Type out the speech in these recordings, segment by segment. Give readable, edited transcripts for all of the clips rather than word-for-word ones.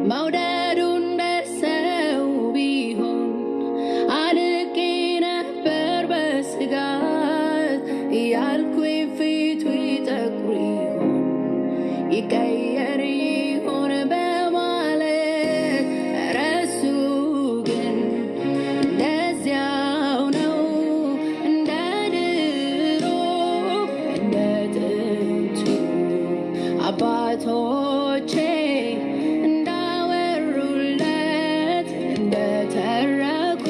መውደዱ እንደሰው ቢሆን አልቄ ነበር በስጋት ያልኩኝ ፊቱ ይጠቁር ይሆን ይቀየር ይሆን በማለት ረሱ ግን እንደዚያው ነው እንደ ድሮ እንደ ጥንቱ አባቶቼ እንዳወሩለት እንደተረኩለት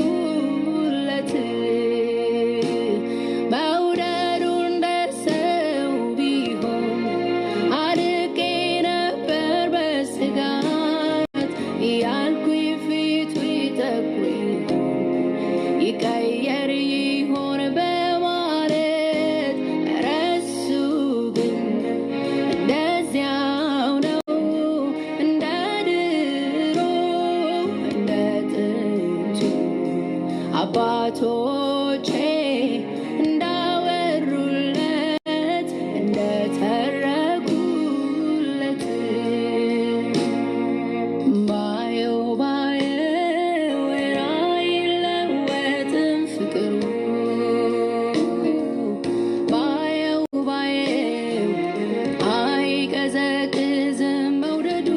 መውደዱ እንደሰው ቢሆን አልቄ ነበር በስጋት ያልኩኝ ፊቱ ይጠቁር ይሆን ይቀየር ይሆን በማለት ረሱ ግን እንደዚያው ነው እንደ ድሮ እንደ ጥንቱ አባቶቼ እንዳወሩለት እንደተረኩለት ባየው አይለወጥም ፍቅሩ ባየው አይቀዘቅዝም መውደዱ።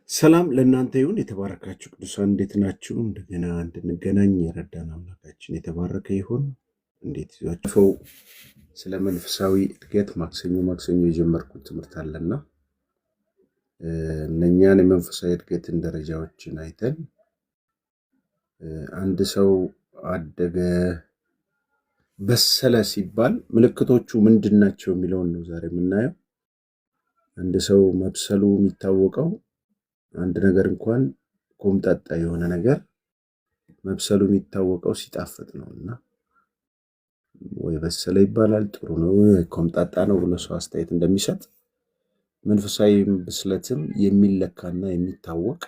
ሰላም ለእናንተ ይሁን። የተባረካችሁ ቅዱሳን እንዴት ናችሁ? እንደገና እንድንገናኝ የረዳን አምላካችን የተባረከ ይሁን። እንዴት ይዟችሁ? ስለ መንፈሳዊ እድገት ማክሰኞ የጀመርኩት ትምህርት አለና እነኛን የመንፈሳዊ እድገትን ደረጃዎችን አይተን አንድ ሰው አደገ በሰለ ሲባል ምልክቶቹ ምንድናቸው የሚለውን ነው ዛሬ የምናየው። አንድ ሰው መብሰሉ የሚታወቀው አንድ ነገር እንኳን ኮምጣጣ የሆነ ነገር መብሰሉ የሚታወቀው ሲጣፍጥ ነውና ወይ በሰለ ይባላል፣ ጥሩ ነው፣ ኮምጣጣ ነው ብሎ ሰው አስተያየት እንደሚሰጥ መንፈሳዊ ብስለትም የሚለካና የሚታወቅ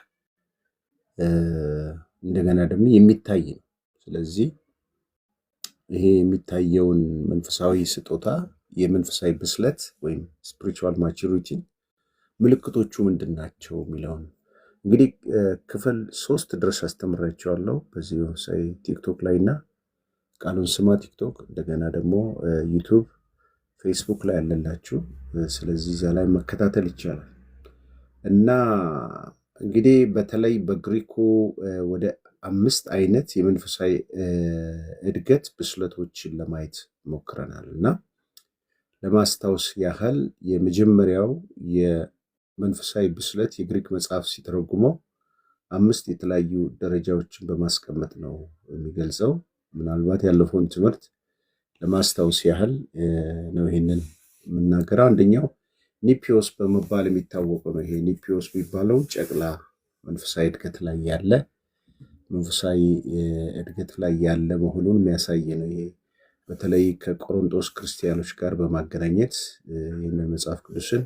እንደገና ደግሞ የሚታይ ነው። ስለዚህ ይሄ የሚታየውን መንፈሳዊ ስጦታ የመንፈሳዊ ብስለት ወይም ስፒሪቹዋል ማቹሪቲ ምልክቶቹ ምንድናቸው የሚለውን እንግዲህ ክፍል 3 ድረስ አስተምራችኋለሁ በዚህ መንፈሳዊ ቲክቶክ ላይና ቃሉን ስማ ቲክቶክ፣ እንደገና ደግሞ ዩቲዩብ፣ ፌስቡክ ላይ ያለላችሁ። ስለዚህ እዛ ላይ መከታተል ይቻላል እና እንግዲህ በተለይ በግሪኩ ወደ 5 አይነት የመንፈሳዊ እድገት ብስለቶችን ለማየት ሞክረናል እና ለማስታወስ ያህል የመጀመሪያው የመንፈሳዊ ብስለት የግሪክ መጽሐፍ ሲተረጉመው 5 የተለያዩ ደረጃዎችን በማስቀመጥ ነው የሚገልጸው። ምናልባት ያለፈውን ትምህርት ለማስታወስ ያህል ነው ይሄንን የምናገረው። አንደኛው ኒፒዮስ በመባል የሚታወቀው ነው። ይሄ ኒፒዮስ የሚባለው ጨቅላ መንፈሳዊ እድገት ላይ ያለ መሆኑን የሚያሳይ ነው። ይሄ በተለይ ከቆሮንቶስ ክርስቲያኖች ጋር በማገናኘት ይህንን መጽሐፍ ቅዱስን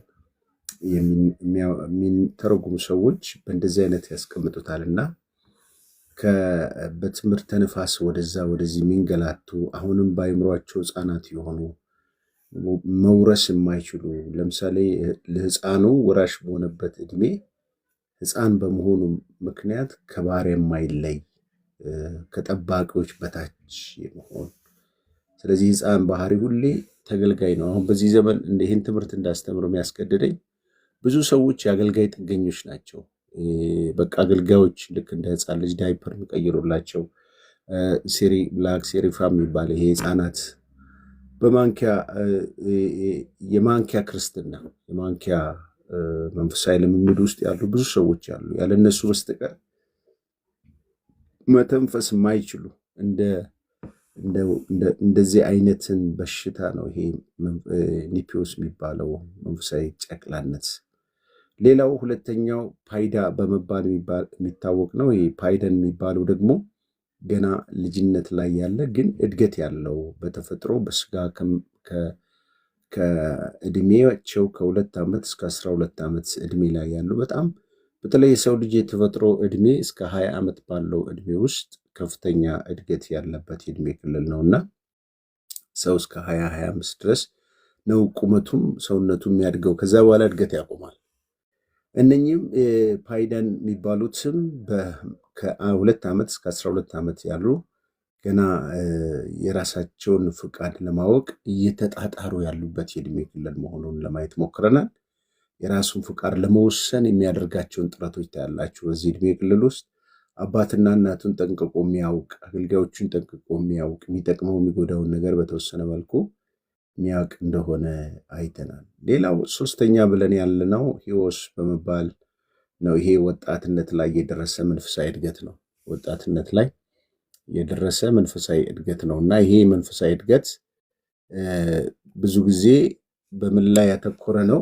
የሚተረጉሙ ሰዎች በእንደዚህ አይነት ያስቀምጡታልና በትምህርተ ነፋስ ወደዚህ የሚንገላቱ አሁንም በአእምሯቸው ሕፃናት የሆኑ መውረስ የማይችሉ ለምሳሌ ለሕፃኑ ወራሽ በሆነበት እድሜ ሕፃን በመሆኑ ምክንያት ከባሪያ የማይለይ ከጠባቂዎች በታች የመሆን ስለዚህ ሕፃን ባህሪ ሁሌ ተገልጋይ ነው። አሁን በዚህ ዘመን ይህን ትምህርት እንዳስተምር የሚያስገድደኝ ብዙ ሰዎች የአገልጋይ ጥገኞች ናቸው። በቃ አገልጋዮች ልክ እንደ ሕፃን ልጅ ዳይፐር የሚቀይሩላቸው ብላክ ሴሪፋም የሚባል ይሄ ሕፃናት የማንኪያ ክርስትና የማንኪያ መንፈሳዊ ልምምድ ውስጥ ያሉ ብዙ ሰዎች አሉ። ያለነሱ በስተቀር መተንፈስ የማይችሉ እንደዚህ አይነትን በሽታ ነው ይሄ ኒፒዮስ የሚባለው መንፈሳዊ ጨቅላነት። ሌላው ሁለተኛው ፓይዳ በመባል የሚታወቅ ነው። ይሄ ፓይደን የሚባለው ደግሞ ገና ልጅነት ላይ ያለ ግን እድገት ያለው በተፈጥሮ በስጋ ከእድሜያቸው ከ2 ዓመት እስከ 12 ዓመት እድሜ ላይ ያሉ በጣም በተለይ የሰው ልጅ የተፈጥሮ እድሜ እስከ 20 ዓመት ባለው እድሜ ውስጥ ከፍተኛ እድገት ያለበት የእድሜ ክልል ነውና ሰው እስከ 20-25 ድረስ ነው ቁመቱም ሰውነቱም የሚያድገው። ከዛ በኋላ እድገት ያቆማል እነኚህም ፓይዳን የሚባሉትም ከ2 ዓመት እስከ 12 ዓመት ያሉ ገና የራሳቸውን ፍቃድ ለማወቅ እየተጣጣሩ ያሉበት የእድሜ ክልል መሆኑን ለማየት ሞክረናል። የራሱን ፍቃድ ለመወሰን የሚያደርጋቸውን ጥረቶች ታያላችሁ። በዚህ እድሜ ክልል ውስጥ አባትና እናቱን ጠንቅቆ የሚያውቅ፣ አገልጋዮቹን ጠንቅቆ የሚያውቅ፣ የሚጠቅመው የሚጎዳውን ነገር በተወሰነ መልኩ የሚያውቅ እንደሆነ አይተናል። ሌላው 3ኛ ብለን ያልነው ሂዎስ በመባል ነው። ይሄ ወጣትነት ላይ የደረሰ መንፈሳዊ እድገት ነው። ወጣትነት ላይ የደረሰ መንፈሳዊ እድገት ነው እና ይሄ መንፈሳዊ እድገት ብዙ ጊዜ በምን ላይ ያተኮረ ነው?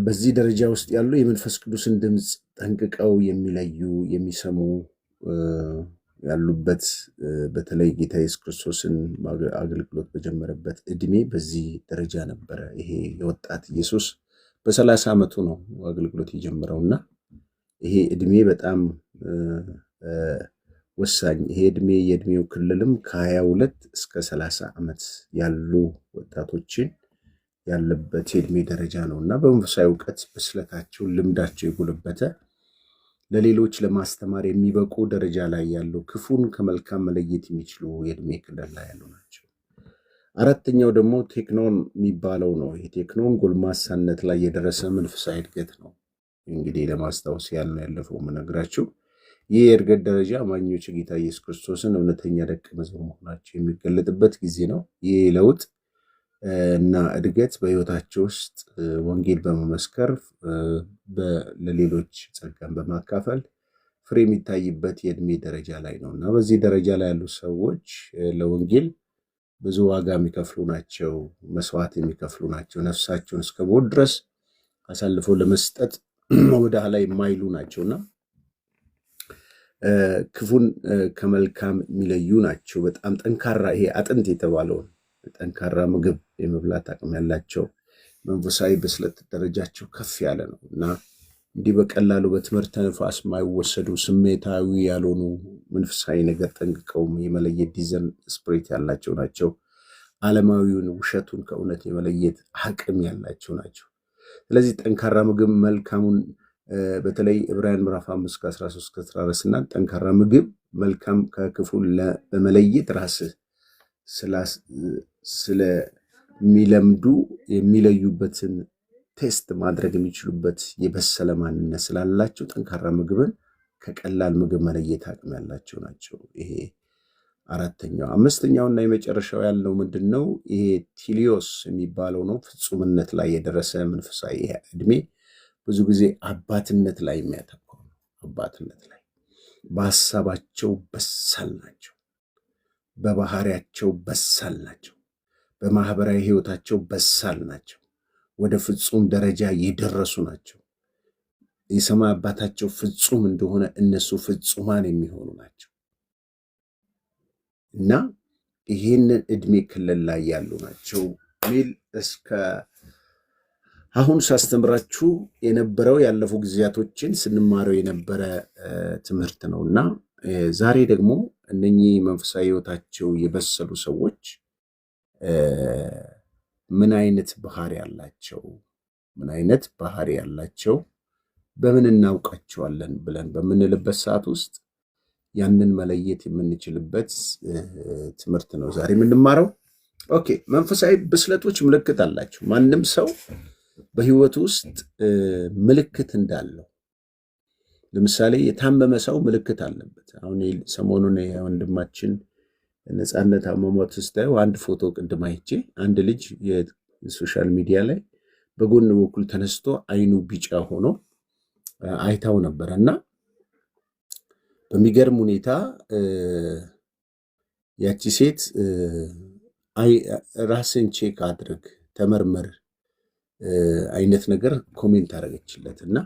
በዚህ ደረጃ ውስጥ ያሉ የመንፈስ ቅዱስን ድምፅ ጠንቅቀው የሚለዩ የሚሰሙ ያሉበት፣ በተለይ ጌታ ኢየሱስ ክርስቶስን አገልግሎት በጀመረበት እድሜ በዚህ ደረጃ ነበረ። ይሄ የወጣት ኢየሱስ በ30 ዓመቱ ነው አገልግሎት የጀመረውና ይሄ እድሜ በጣም ወሳኝ፣ ይሄ እድሜ የእድሜው ክልልም ከ22 እስከ 30 ዓመት ያሉ ወጣቶችን ያለበት የእድሜ ደረጃ ነው እና በመንፈሳዊ እውቀት ብስለታቸው፣ ልምዳቸው የጎለበተ ለሌሎች ለማስተማር የሚበቁ ደረጃ ላይ ያሉ፣ ክፉን ከመልካም መለየት የሚችሉ የእድሜ ክልል ላይ ያሉ ናቸው። 4ኛው ደግሞ ቴክኖን የሚባለው ነው። ይህ ቴክኖን ጎልማሳነት ላይ የደረሰ መንፈሳዊ እድገት ነው። እንግዲህ ለማስታወስ ያህል ነው ያለፈው የምነግራችሁ። ይህ የእድገት ደረጃ አማኞች ጌታ ኢየሱስ ክርስቶስን እውነተኛ ደቀ መዝሙር መሆናቸው የሚገለጥበት ጊዜ ነው። ይህ ለውጥ እና እድገት በህይወታቸው ውስጥ ወንጌል በመመስከር ለሌሎች ጸጋን በማካፈል ፍሬ የሚታይበት የእድሜ ደረጃ ላይ ነው እና በዚህ ደረጃ ላይ ያሉ ሰዎች ለወንጌል ብዙ ዋጋ የሚከፍሉ ናቸው፣ መስዋዕት የሚከፍሉ ናቸው። ነፍሳቸውን እስከ ሞት ድረስ አሳልፈው ለመስጠት ወደ ኋላ የማይሉ ናቸውና ክፉን ከመልካም የሚለዩ ናቸው። በጣም ጠንካራ፣ ይሄ አጥንት የተባለውን ጠንካራ ምግብ የመብላት አቅም ያላቸው፣ መንፈሳዊ ብስለት ደረጃቸው ከፍ ያለ ነው እና እንዲህ በቀላሉ በትምህርተ ነፋስ የማይወሰዱ ስሜታዊ ያልሆኑ መንፈሳዊ ነገር ጠንቅቀው የመለየት ዲዘን ስፕሪት ያላቸው ናቸው። ዓለማዊውን ውሸቱን ከእውነት የመለየት አቅም ያላቸው ናቸው። ስለዚህ ጠንካራ ምግብ መልካሙን፣ በተለይ ዕብራውያን ምዕራፍ 5:13-14 እና ጠንካራ ምግብ መልካም ከክፉ በመለየት ራስህ ስለሚለምዱ የሚለዩበትን ቴስት ማድረግ የሚችሉበት የበሰለ ማንነት ስላላቸው ጠንካራ ምግብን ከቀላል ምግብ መለየት አቅም ያላቸው ናቸው። ይሄ 4ኛው። 5ኛውና የመጨረሻው ያልነው ምንድን ነው? ይሄ ቲሊዮስ የሚባለው ነው። ፍጹምነት ላይ የደረሰ መንፈሳዊ እድሜ ብዙ ጊዜ አባትነት ላይ የሚያተኩር ነው። አባትነት ላይ በሀሳባቸው በሳል ናቸው፣ በባህሪያቸው በሳል ናቸው፣ በማህበራዊ ህይወታቸው በሳል ናቸው፣ ወደ ፍጹም ደረጃ የደረሱ ናቸው። የሰማይ አባታቸው ፍጹም እንደሆነ እነሱ ፍጹማን የሚሆኑ ናቸው እና ይህንን እድሜ ክልል ላይ ያሉ ናቸው ሚል እስከ አሁን ሳስተምራችሁ የነበረው ያለፉ ጊዜያቶችን ስንማረው የነበረ ትምህርት ነው እና ዛሬ ደግሞ እነኚህ መንፈሳዊ ህይወታቸው የበሰሉ ሰዎች ምን አይነት ባህሪ ያላቸው፣ ምን አይነት ባህሪ ያላቸው፣ በምን እናውቃቸዋለን ብለን በምንልበት ሰዓት ውስጥ ያንን መለየት የምንችልበት ትምህርት ነው ዛሬ የምንማረው። ኦኬ፣ መንፈሳዊ ብስለቶች ምልክት አላቸው። ማንም ሰው በህይወቱ ውስጥ ምልክት እንዳለው፣ ለምሳሌ የታመመ ሰው ምልክት አለበት። አሁን ሰሞኑን የወንድማችን ነፃነት አሟሟት ስታዩ አንድ ፎቶ ቅድም አይቼ አንድ ልጅ የሶሻል ሚዲያ ላይ በጎን በኩል ተነስቶ አይኑ ቢጫ ሆኖ አይታው ነበረ እና በሚገርም ሁኔታ ያቺ ሴት ራስን ቼክ አድርግ፣ ተመርመር አይነት ነገር ኮሜንት አደረገችለት እና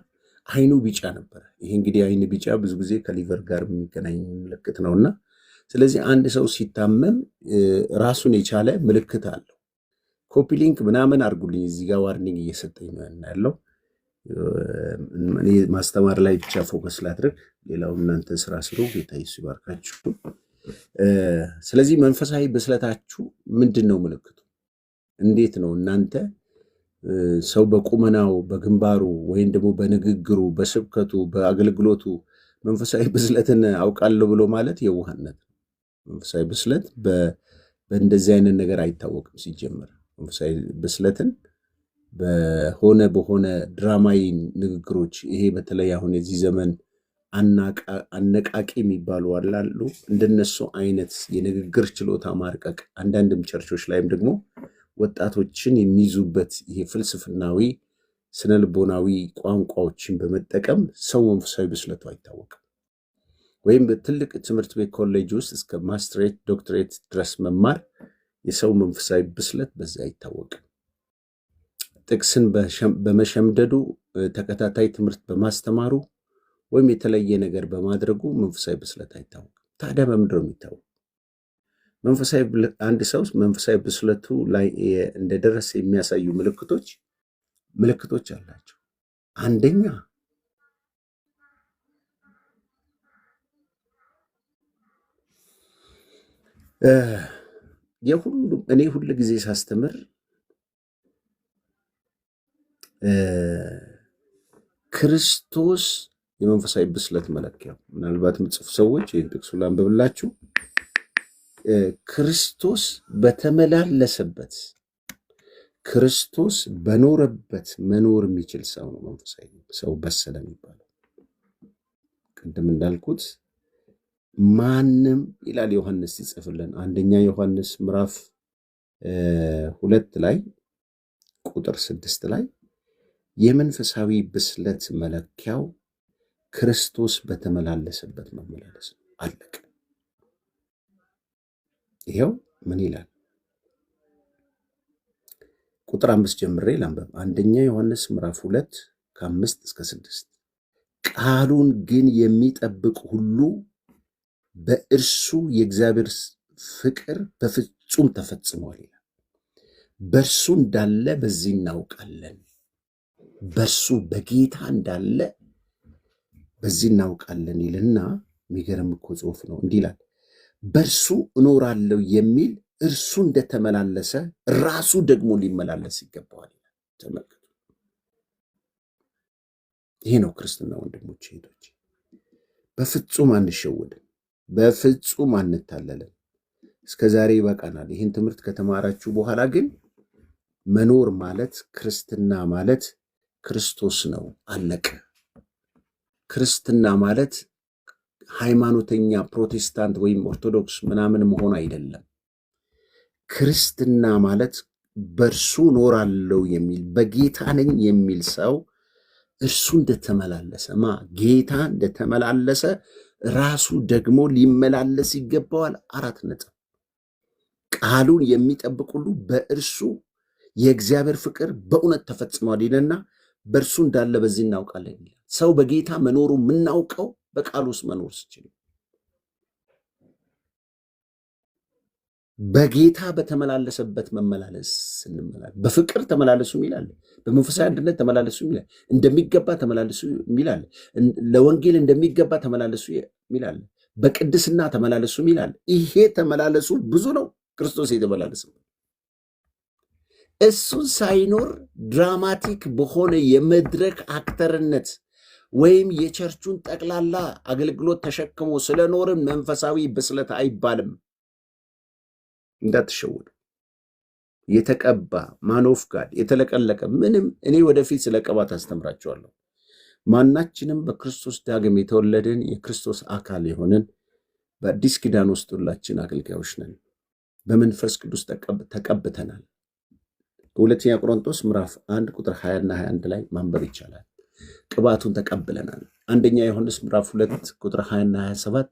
አይኑ ቢጫ ነበረ። ይሄ እንግዲህ አይን ቢጫ ብዙ ጊዜ ከሊቨር ጋር የሚገናኝ ምልክት ነውና ስለዚህ አንድ ሰው ሲታመም ራሱን የቻለ ምልክት አለው። ኮፒ ሊንክ ምናምን አድርጉልኝ፣ እዚህ ጋር ዋርኒንግ እየሰጠኝ ነው ያለው። እኔ ማስተማር ላይ ብቻ ፎከስ ላድርግ፣ ሌላው እናንተ ስራ ስሩ። ጌታ ኢየሱስ ይባርካችሁ። ስለዚህ መንፈሳዊ ብስለታችሁ ምንድን ነው? ምልክቱ እንዴት ነው? እናንተ ሰው በቁመናው በግንባሩ ወይም ደግሞ በንግግሩ በስብከቱ በአገልግሎቱ መንፈሳዊ ብስለትን አውቃለሁ ብሎ ማለት የዋህነት። መንፈሳዊ ብስለት በእንደዚህ አይነት ነገር አይታወቅም። ሲጀመር መንፈሳዊ ብስለትን በሆነ ድራማዊ ንግግሮች፣ ይሄ በተለይ አሁን የዚህ ዘመን አነቃቂ የሚባሉ አላሉ፣ እንደነሱ አይነት የንግግር ችሎታ ማርቀቅ፣ አንዳንድም ቸርቾች ላይም ደግሞ ወጣቶችን የሚይዙበት ይሄ ፍልስፍናዊ ስነልቦናዊ ቋንቋዎችን በመጠቀም ሰው መንፈሳዊ ብስለቱ አይታወቅም። ወይም በትልቅ ትምህርት ቤት ኮሌጅ ውስጥ እስከ ማስትሬት ዶክትሬት ድረስ መማር የሰው መንፈሳዊ ብስለት በዛ አይታወቅም። ጥቅስን በመሸምደዱ ተከታታይ ትምህርት በማስተማሩ ወይም የተለየ ነገር በማድረጉ መንፈሳዊ ብስለት አይታወቅም። ታዲያ በምንድን ነው የሚታወቅ? አንድ ሰው መንፈሳዊ ብስለቱ ላይ እንደደረሰ የሚያሳዩ ምልክቶች አላቸው። አንደኛ እኔ ሁል ጊዜ ሳስተምር ክርስቶስ የመንፈሳዊ ብስለት መለኪያው፣ ምናልባት የምትጽፉ ሰዎች ይህን ጥቅሱ ላንብብላችሁ። ክርስቶስ በተመላለሰበት ክርስቶስ በኖረበት መኖር የሚችል ሰው ነው መንፈሳዊ ሰው በሰለ የሚባለው። ቅድም እንዳልኩት ማንም ይላል ዮሐንስ ሲጽፍልን አንደኛ ዮሐንስ ምዕራፍ 2 ላይ ቁጥር 6 ላይ የመንፈሳዊ ብስለት መለኪያው ክርስቶስ በተመላለሰበት መመላለስ ነው። አለቀ። ይሄው ምን ይላል? ቁጥር 5 ጀምሬ ላንብብ። አንደኛ ዮሐንስ ምዕራፍ 2 ከ5 እስከ 6 ቃሉን ግን የሚጠብቅ ሁሉ በእርሱ የእግዚአብሔር ፍቅር በፍጹም ተፈጽሟል ይላል። በእርሱ እንዳለ በዚህ እናውቃለን። በእርሱ በጌታ እንዳለ በዚህ እናውቃለን ይልና የሚገርም እኮ ጽሑፍ ነው። እንዲህ ይላል፣ በእርሱ እኖራለሁ የሚል እርሱ እንደተመላለሰ ራሱ ደግሞ ሊመላለስ ይገባዋል ይላል። ተመልከቱ። ይሄ ነው ክርስትና ወንድሞች እህቶች። በፍጹም አንሸወድም፣ በፍጹም አንታለልም። እስከ ዛሬ ይበቃናል። ይህን ትምህርት ከተማራችሁ በኋላ ግን መኖር ማለት ክርስትና ማለት ክርስቶስ ነው። አለቀ። ክርስትና ማለት ሃይማኖተኛ ፕሮቴስታንት ወይም ኦርቶዶክስ ምናምን መሆን አይደለም። ክርስትና ማለት በእርሱ ኖራለሁ የሚል በጌታ ነኝ የሚል ሰው እርሱ እንደተመላለሰ ጌታ እንደተመላለሰ ራሱ ደግሞ ሊመላለስ ይገባዋል። 4 ነጥብ። ቃሉን የሚጠብቅ ሁሉ በእርሱ የእግዚአብሔር ፍቅር በእውነት ተፈጽሟል ይልና በእርሱ እንዳለ በዚህ እናውቃለን ይላል። ሰው በጌታ መኖሩ የምናውቀው በቃሉ ውስጥ መኖር ሲችል፣ በጌታ በተመላለሰበት መመላለስ ስንመላለስ፣ በፍቅር ተመላለሱ ይላል፣ በመንፈሳዊ አንድነት ተመላለሱ ይላል፣ እንደሚገባ ተመላለሱ ይላል፣ ለወንጌል እንደሚገባ ተመላለሱ ይላል፣ በቅድስና ተመላለሱ ይላል። ይሄ ተመላለሱ ብዙ ነው። ክርስቶስ የተመላለሰው እሱን ሳይኖር ድራማቲክ በሆነ የመድረክ አክተርነት ወይም የቸርቹን ጠቅላላ አገልግሎት ተሸክሞ ስለኖርን መንፈሳዊ ብስለት አይባልም። እንዳትሸወዱ። የተቀባ ማኖፍ ጋድ የተለቀለቀ ምንም። እኔ ወደፊት ስለ ቅባት አስተምራችኋለሁ። ማናችንም በክርስቶስ ዳግም የተወለድን የክርስቶስ አካል የሆንን በአዲስ ኪዳን ውስጥ ሁላችን አገልጋዮች ነን። በመንፈስ ቅዱስ ተቀብተናል። በሁለተኛ ቆሮንቶስ ምዕራፍ 1 ቁጥር 20 እና 21 ላይ ማንበብ ይቻላል። ቅባቱን ተቀብለናል። አንደኛ ዮሐንስ ምዕራፍ 2 ቁጥር 20 እና 27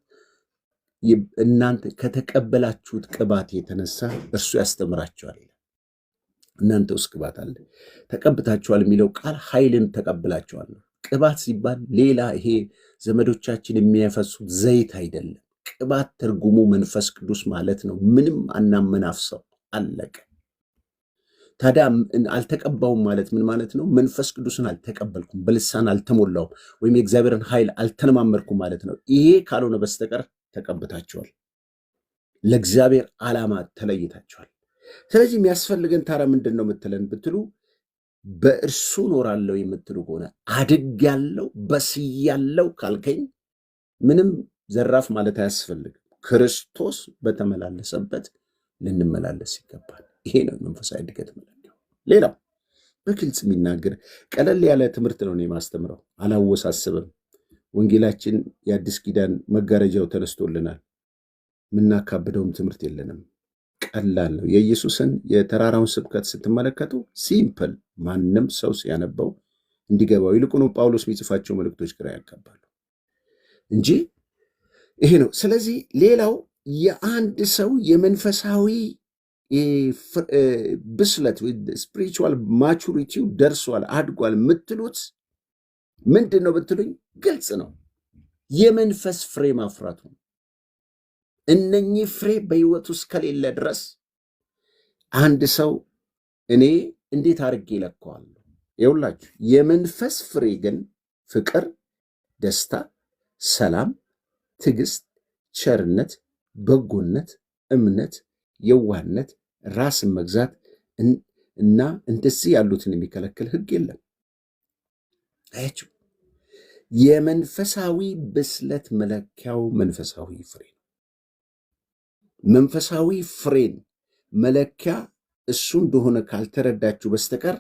እናንተ ከተቀበላችሁት ቅባት የተነሳ እርሱ ያስተምራችኋል። እናንተ ውስጥ ቅባት አለ። ተቀብታችኋል የሚለው ቃል ኃይልን ተቀብላችኋል ነው። ቅባት ሲባል ሌላ ይሄ ዘመዶቻችን የሚያፈሱት ዘይት አይደለም። ቅባት ትርጉሙ መንፈስ ቅዱስ ማለት ነው። ምንም አናመናፍሰው። አለቀ። ታዲያ አልተቀባውም ማለት ምን ማለት ነው? መንፈስ ቅዱስን አልተቀበልኩም፣ በልሳን አልተሞላውም፣ ወይም የእግዚአብሔርን ኃይል አልተለማመድኩም ማለት ነው። ይሄ ካልሆነ በስተቀር ተቀብታችኋል፣ ለእግዚአብሔር ዓላማ ተለይታችኋል። ስለዚህ የሚያስፈልገን ታዲያ ምንድን ነው የምትለን ብትሉ፣ በእርሱ ኖራለሁ የምትሉ ከሆነ አድጌያለሁ በስያለሁ ካልከኝ ምንም ዘራፍ ማለት አያስፈልግም። ክርስቶስ በተመላለሰበት ልንመላለስ ይገባል። ይሄ ነው መንፈሳዊ እድገት መለኪያው። ሌላው በግልጽ የሚናገር ቀለል ያለ ትምህርት ነው የማስተምረው፣ አላወሳስብም። ወንጌላችን የአዲስ ኪዳን መጋረጃው ተነስቶልናል። የምናካብደውም ትምህርት የለንም። ቀላል ነው። የኢየሱስን የተራራውን ስብከት ስትመለከቱ ሲምፕል፣ ማንም ሰው ሲያነበው እንዲገባው፣ ይልቁኑ ጳውሎስ የሚጽፋቸው መልእክቶች ግራ ያጋባሉ እንጂ ይሄ ነው። ስለዚህ ሌላው የአንድ ሰው የመንፈሳዊ ብስለት ስፒሪቹዋል ማቹሪቲው ደርሷል አድጓል የምትሉት ምንድን ነው ብትሉኝ ግልጽ ነው። የመንፈስ ፍሬ ማፍራቱ ነው። እነኚህ ፍሬ በህይወት ውስጥ ከሌለ ድረስ አንድ ሰው እኔ እንዴት አድርጌ ይለካዋለሁ? ይኸውላችሁ የመንፈስ ፍሬ ግን ፍቅር፣ ደስታ፣ ሰላም፣ ትዕግስት፣ ቸርነት፣ በጎነት፣ እምነት፣ የዋህነት፣ ራስን መግዛት እና እንደዚህ ያሉትን የሚከለክል ህግ የለም። አያችሁ፣ የመንፈሳዊ ብስለት መለኪያው መንፈሳዊ ፍሬ ነው። መንፈሳዊ ፍሬን መለኪያ እሱ እንደሆነ ካልተረዳችሁ በስተቀር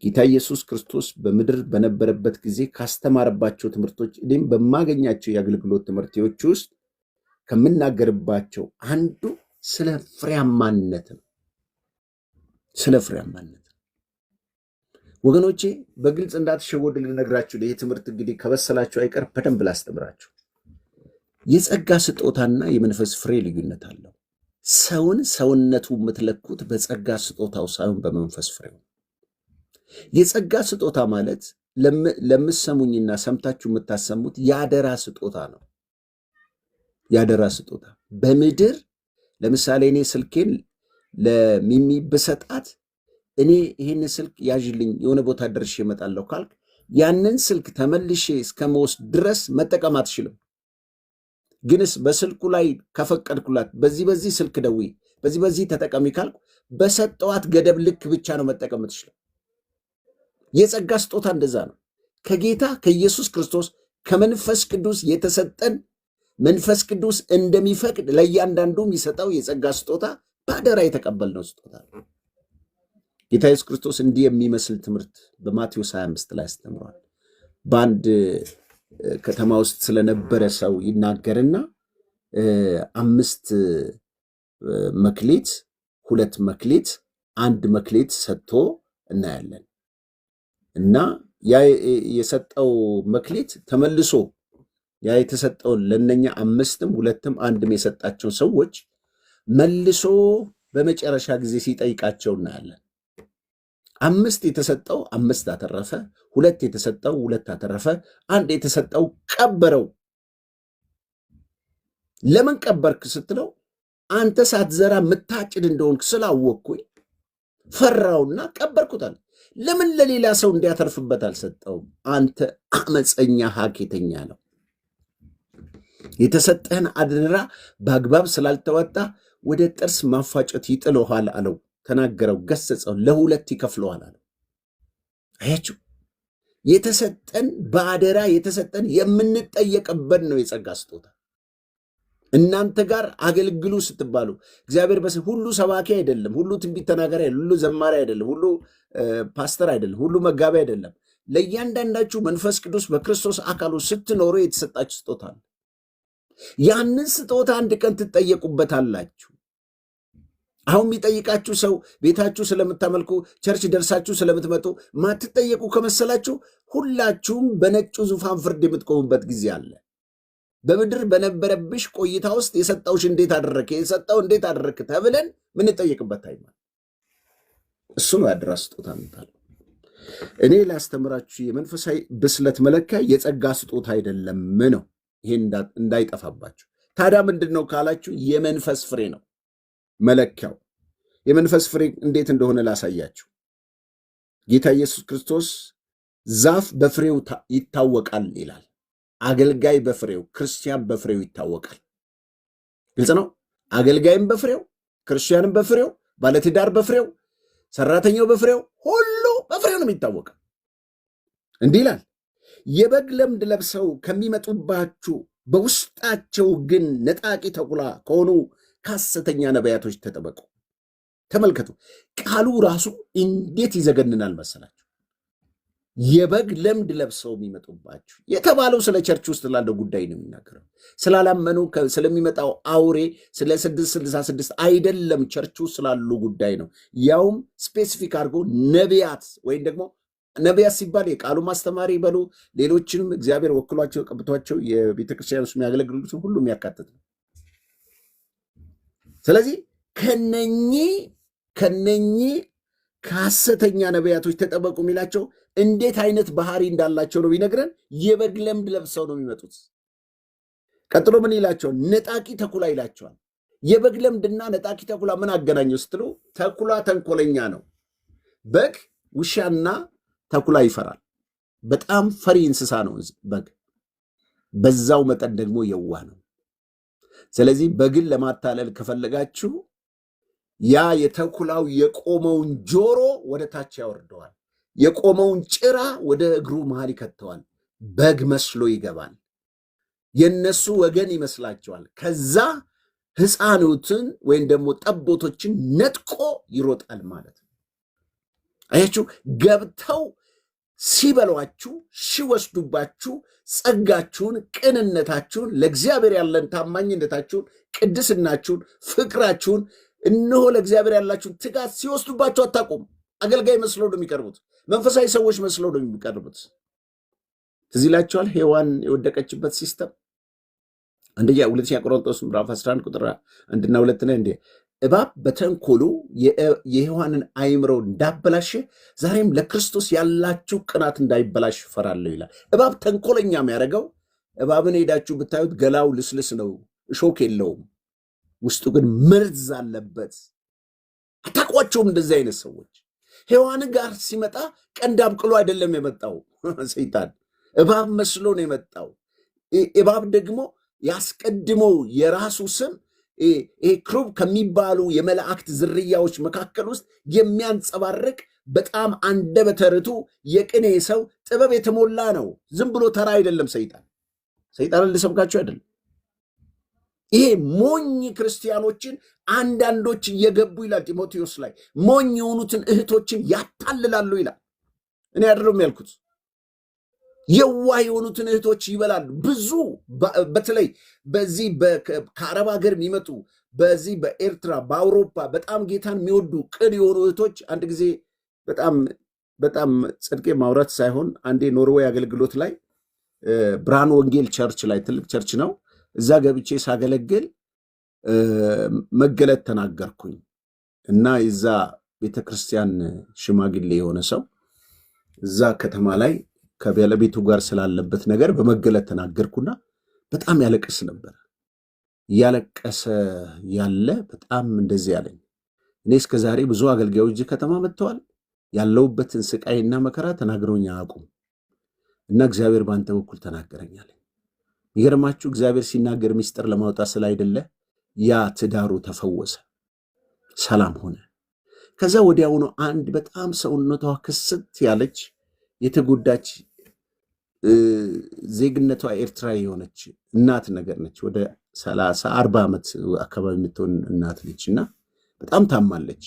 ጌታ ኢየሱስ ክርስቶስ በምድር በነበረበት ጊዜ ካስተማረባቸው ትምህርቶች እኔም በማገኛቸው የአገልግሎት ትምህርቶች ውስጥ ከምናገርባቸው አንዱ ስለ ፍሬያማነት ነው። ስለ ፍሬያማነት ወገኖቼ በግልጽ እንዳትሸወዱ ልነግራችሁ። ይህ ትምህርት እንግዲህ ከበሰላችሁ አይቀር በደንብ ላስተምራችሁ። የጸጋ ስጦታና የመንፈስ ፍሬ ልዩነት አለው። ሰውን ሰውነቱ የምትለኩት በጸጋ ስጦታው ሳይሆን በመንፈስ ፍሬው። የጸጋ ስጦታ ማለት ለምትሰሙኝና ሰምታችሁ የምታሰሙት የአደራ ስጦታ ነው። የአደራ ስጦታ በምድር ለምሳሌ እኔ ስልኬን ለሚሚ ብሰጣት እኔ ይህን ስልክ ያዥልኝ የሆነ ቦታ ደርሼ እመጣለሁ ካልክ ያንን ስልክ ተመልሼ እስከመወስድ ድረስ መጠቀም አትችልም። ግንስ በስልኩ ላይ ከፈቀድኩላት በዚህ ስልክ ደውይ፣ በዚህ ተጠቀሚ ካልኩ በሰጠዋት ገደብ ልክ ብቻ ነው መጠቀም ትችላል። የጸጋ ስጦታ እንደዛ ነው። ከጌታ ከኢየሱስ ክርስቶስ ከመንፈስ ቅዱስ የተሰጠን መንፈስ ቅዱስ እንደሚፈቅድ ለእያንዳንዱ የሚሰጠው የጸጋ ስጦታ በአደራ የተቀበልነው ስጦታ ነው። ጌታ ኢየሱስ ክርስቶስ እንዲህ የሚመስል ትምህርት በማቴዎስ 25 ላይ አስተምሯል። በአንድ ከተማ ውስጥ ስለነበረ ሰው ይናገርና 5 መክሊት፣ 2 መክሊት፣ 1 መክሊት ሰጥቶ እናያለን። እና ያ የሰጠው መክሊት ተመልሶ ያ የተሰጠውን ለነኛ 5ም 2ም 1ም የሰጣቸው ሰዎች መልሶ በመጨረሻ ጊዜ ሲጠይቃቸው እናያለን። 5 የተሰጠው 5 አተረፈ፣ 2 የተሰጠው 2 አተረፈ፣ 1 የተሰጠው ቀበረው። ለምን ቀበርክ ስትለው አንተ ሳትዘራ ምታጭድ እንደሆንክ ስላወቅኩኝ ፈራውና ቀበርኩታል። ለምን ለሌላ ሰው እንዲያተርፍበት አልሰጠውም? አንተ አመፀኛ ሀኬተኛ ነው። የተሰጠህን አደራ በአግባብ ስላልተወጣ ወደ ጥርስ ማፋጨት ይጥለዋል አለው። ተናገረው፣ ገሰጸው፣ ለ2 ይከፍለዋል አለው። አያችሁ፣ የተሰጠን በአደራ የተሰጠን የምንጠየቅበት ነው የጸጋ ስጦታ። እናንተ ጋር አገልግሉ ስትባሉ እግዚአብሔር ሁሉ ሰባኪ አይደለም፣ ሁሉ ትንቢት ተናጋሪ አይደለም፣ ሁሉ ዘማሪ አይደለም፣ ሁሉ ፓስተር አይደለም፣ ሁሉ መጋቢ አይደለም። ለእያንዳንዳችሁ መንፈስ ቅዱስ በክርስቶስ አካሉ ስትኖሩ የተሰጣችሁ ስጦታ ነው። ያንን ስጦታ አንድ ቀን ትጠየቁበታላችሁ። አሁን የሚጠይቃችሁ ሰው ቤታችሁ ስለምታመልኩ ቸርች ደርሳችሁ ስለምትመጡ ማትጠየቁ ከመሰላችሁ ሁላችሁም በነጩ ዙፋን ፍርድ የምትቆሙበት ጊዜ አለ። በምድር በነበረብሽ ቆይታ ውስጥ የሰጠውሽ እንዴት አደረክ፣ የሰጠው እንዴት አደረክ ተብለን ምንጠየቅበት ታይማል። እሱ ነው ያደራ ስጦታ የሚባለው። እኔ ላስተምራችሁ የመንፈሳዊ ብስለት መለኪያ የጸጋ ስጦታ አይደለም ነው። ይሄ እንዳይጠፋባችሁ። ታዲያ ምንድን ነው ካላችሁ የመንፈስ ፍሬ ነው መለኪያው። የመንፈስ ፍሬ እንዴት እንደሆነ ላሳያችሁ። ጌታ ኢየሱስ ክርስቶስ ዛፍ በፍሬው ይታወቃል ይላል። አገልጋይ በፍሬው፣ ክርስቲያን በፍሬው ይታወቃል። ግልጽ ነው። አገልጋይም በፍሬው፣ ክርስቲያንም በፍሬው፣ ባለትዳር በፍሬው፣ ሰራተኛው በፍሬው፣ ሁሉ በፍሬው ነው የሚታወቀው። እንዲህ ይላል፣ የበግ ለምድ ለብሰው ከሚመጡባችሁ በውስጣቸው ግን ነጣቂ ተኩላ ከሆኑ ከሐሰተኛ ነቢያቶች ተጠበቁ። ተመልከቱ፣ ቃሉ ራሱ እንዴት ይዘገንናል መሰላችሁ። የበግ ለምድ ለብሰው የሚመጡባችሁ የተባለው ስለ ቸርች ውስጥ ላለው ጉዳይ ነው የሚናገረው። ስላላመኑ ስለሚመጣው አውሬ ስለ 666 አይደለም፣ ቸርች ውስጥ ስላሉ ጉዳይ ነው። ያውም ስፔሲፊክ አድርጎ ነቢያት ወይም ደግሞ ነቢያት ሲባል የቃሉ ማስተማሪ በሉ ሌሎችንም እግዚአብሔር ወክሏቸው ቀብቷቸው የቤተክርስቲያን ውስጥ የሚያገለግሉትን ሁሉ የሚያካትት ነው። ስለዚህ ከነኚህ ከሐሰተኛ ነቢያቶች ተጠበቁ የሚላቸው እንዴት አይነት ባህሪ እንዳላቸው ነው ቢነግረን። የበግ ለምድ ለብሰው ነው የሚመጡት። ቀጥሎ ምን ይላቸዋል? ነጣቂ ተኩላ ይላቸዋል። የበግ ለምድና ነጣቂ ተኩላ ምን አገናኘው ስትሉ፣ ተኩላ ተንኮለኛ ነው። በግ ውሻና ተኩላ ይፈራል። በጣም ፈሪ እንስሳ ነው በግ። በዛው መጠን ደግሞ የዋህ ነው። ስለዚህ በግን ለማታለል ከፈለጋችሁ ያ የተኩላው የቆመውን ጆሮ ወደ ታች ያወርደዋል፣ የቆመውን ጭራ ወደ እግሩ መሃል ይከተዋል። በግ መስሎ ይገባል። የነሱ ወገን ይመስላቸዋል። ከዛ ሕፃኑትን ወይም ደግሞ ጠቦቶችን ነጥቆ ይሮጣል ማለት ነው። አያችሁ፣ ገብተው ሲበሏችሁ፣ ሲወስዱባችሁ፣ ጸጋችሁን፣ ቅንነታችሁን፣ ለእግዚአብሔር ያለን ታማኝነታችሁን፣ ቅድስናችሁን፣ ፍቅራችሁን፣ እነሆ ለእግዚአብሔር ያላችሁን ትጋት ሲወስዱባችሁ አታውቁም። አገልጋይ መስለው ነው የሚቀርቡት። መንፈሳዊ ሰዎች መስለው ነው የሚቀርቡት። ትዝ ይላችኋል ሔዋን የወደቀችበት ሲስተም። ሁለተኛ ቆሮንቶስ ምዕራፍ 11 ቁጥር 1 እና 2 ላይ እንደ እባብ በተንኮሉ የሔዋንን አእምሮ እንዳበላሸ ዛሬም ለክርስቶስ ያላችሁ ቅናት እንዳይበላሽ እፈራለሁ ይላል። እባብ ተንኮለኛ የሚያደርገው፣ እባብን ሄዳችሁ ብታዩት ገላው ልስልስ ነው፣ እሾክ የለውም፣ ውስጡ ግን መርዝ አለበት። አታውቋቸውም እንደዚህ አይነት ሰዎች። ሔዋን ጋር ሲመጣ ቀንድ አብቅሎ አይደለም የመጣው ሰይጣን፣ እባብ መስሎ ነው የመጣው። እባብ ደግሞ ያስቀድመው የራሱ ስም ክሩብ ከሚባሉ የመላእክት ዝርያዎች መካከል ውስጥ የሚያንጸባርቅ በጣም አንደበተ ርቱዕ የቅኔ ሰው ጥበብ የተሞላ ነው። ዝም ብሎ ተራ አይደለም። ሰይጣንን ልሰብካቸው አይደለም። ይሄ ሞኝ ክርስቲያኖችን አንዳንዶች እየገቡ ይላል ጢሞቴዎስ ላይ ሞኝ የሆኑትን እህቶችን ያታልላሉ ይላል። እኔ አይደለም ያልኩት። የዋህ የሆኑትን እህቶች ይበላሉ። ብዙ በተለይ በዚህ ከአረብ ሀገር የሚመጡ በዚህ በኤርትራ በአውሮፓ በጣም ጌታን የሚወዱ ቅን የሆኑ እህቶች አንድ ጊዜ በጣም ጽድቄ ማውራት ሳይሆን አንዴ ኖርዌይ አገልግሎት ላይ ብርሃን ወንጌል ቸርች ላይ ትልቅ ቸርች ነው። እዛ ገብቼ ሳገለግል መገለጥ ተናገርኩኝ እና የዛ ቤተክርስቲያን ሽማግሌ የሆነ ሰው እዛ ከተማ ላይ ከባለቤቱ ጋር ስላለበት ነገር በመገለጥ ተናገርኩና በጣም ያለቅስ ነበር። እያለቀሰ ያለ በጣም እንደዚህ ያለኝ፣ እኔ እስከ ዛሬ ብዙ አገልጋዮች ከተማ መጥተዋል፣ ያለውበትን ስቃይና መከራ ተናግረውኝ አያውቁም እና እግዚአብሔር በአንተ በኩል ተናገረኛል። ይገርማችሁ፣ እግዚአብሔር ሲናገር ምስጢር ለማውጣት ስላይደለ ያ ትዳሩ ተፈወሰ፣ ሰላም ሆነ። ከዛ ወዲያውኑ አንድ በጣም ሰውነቷ ክስት ያለች የተጎዳች ዜግነቷ ኤርትራ የሆነች እናት ነገር ነች። ወደ 30-40 ዓመት አካባቢ የምትሆን እናት ነች እና በጣም ታማለች።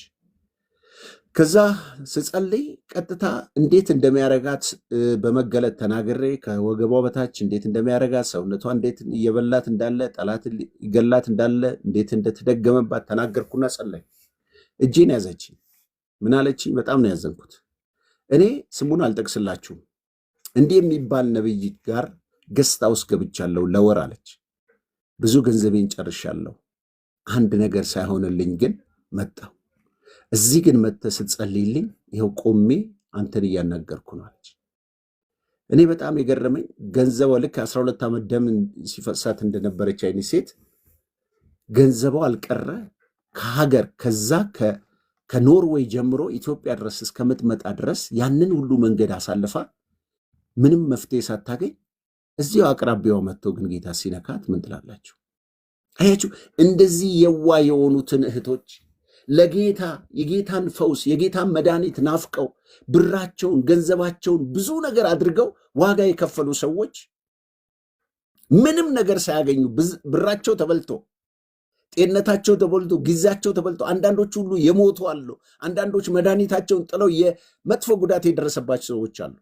ከዛ ስጸልይ ቀጥታ እንዴት እንደሚያረጋት በመገለጥ ተናግሬ ከወገቧ በታች እንዴት እንደሚያረጋት ሰውነቷ እንዴት እየበላት እንዳለ ጠላት ይገላት እንዳለ እንዴት እንደተደገመባት ተናገርኩና ጸለይ። እጄን ያዘችኝ። ምን አለችኝ? በጣም ነው ያዘንኩት። እኔ ስሙን አልጠቅስላችሁም፣ እንዲህ የሚባል ነብይ ጋር ገስት ሃውስ ገብቻለሁ ለወር አለች። ብዙ ገንዘቤን ጨርሻለሁ። አንድ ነገር ሳይሆንልኝ ግን መጣሁ። እዚህ ግን መጥተህ ስትጸልይልኝ ይኸው ቆሜ አንተን እያናገርኩ ነው አለች። እኔ በጣም የገረመኝ ገንዘቧ ልክ 12 ዓመት ደም ሲፈሳት እንደነበረች አይነት ሴት ገንዘቧ አልቀረ ከሀገር ከዛ ከኖርዌይ ጀምሮ ኢትዮጵያ ድረስ እስከምትመጣ ድረስ ያንን ሁሉ መንገድ አሳልፋ ምንም መፍትሄ ሳታገኝ እዚሁ አቅራቢያው መጥቶ ግን ጌታ ሲነካት ምን ትላላችሁ? አያችሁ፣ እንደዚህ የዋ የሆኑትን እህቶች ለጌታ የጌታን ፈውስ የጌታን መድኃኒት ናፍቀው ብራቸውን ገንዘባቸውን ብዙ ነገር አድርገው ዋጋ የከፈሉ ሰዎች ምንም ነገር ሳያገኙ ብራቸው ተበልቶ ጤንነታቸው ተበልቶ ጊዜያቸው ተበልቶ አንዳንዶች ሁሉ የሞቱ አሉ። አንዳንዶች መድኃኒታቸውን ጥለው የመጥፎ ጉዳት የደረሰባቸው ሰዎች አሉ።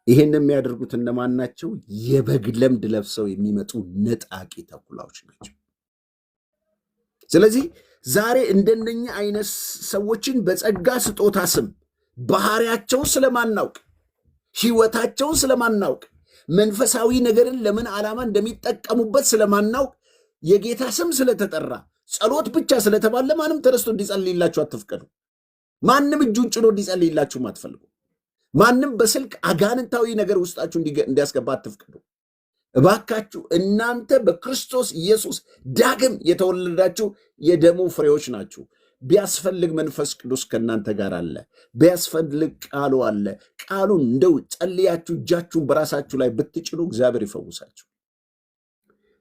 ይሄን የሚያደርጉት እነማን ናቸው? የበግ ለምድ ለብሰው የሚመጡ ነጣቂ ተኩላዎች ናቸው። ስለዚህ ዛሬ እንደነኛ አይነት ሰዎችን በጸጋ ስጦታ ስም ባህሪያቸውን ስለማናውቅ ህይወታቸውን ስለማናውቅ መንፈሳዊ ነገርን ለምን ዓላማ እንደሚጠቀሙበት ስለማናውቅ የጌታ ስም ስለተጠራ ጸሎት ብቻ ስለተባለ ማንም ተነስቶ እንዲጸልይላችሁ አትፍቀዱ። ማንም እጁን ጭኖ እንዲጸልይላችሁም አትፈልጉ። ማንም በስልክ አጋንንታዊ ነገር ውስጣችሁ እንዲያስገባ አትፍቀዱ። እባካችሁ እናንተ በክርስቶስ ኢየሱስ ዳግም የተወለዳችሁ የደሙ ፍሬዎች ናችሁ። ቢያስፈልግ መንፈስ ቅዱስ ከእናንተ ጋር አለ። ቢያስፈልግ ቃሉ አለ። ቃሉን እንደው ጸልያችሁ እጃችሁን በራሳችሁ ላይ ብትጭኑ እግዚአብሔር ይፈውሳችሁ።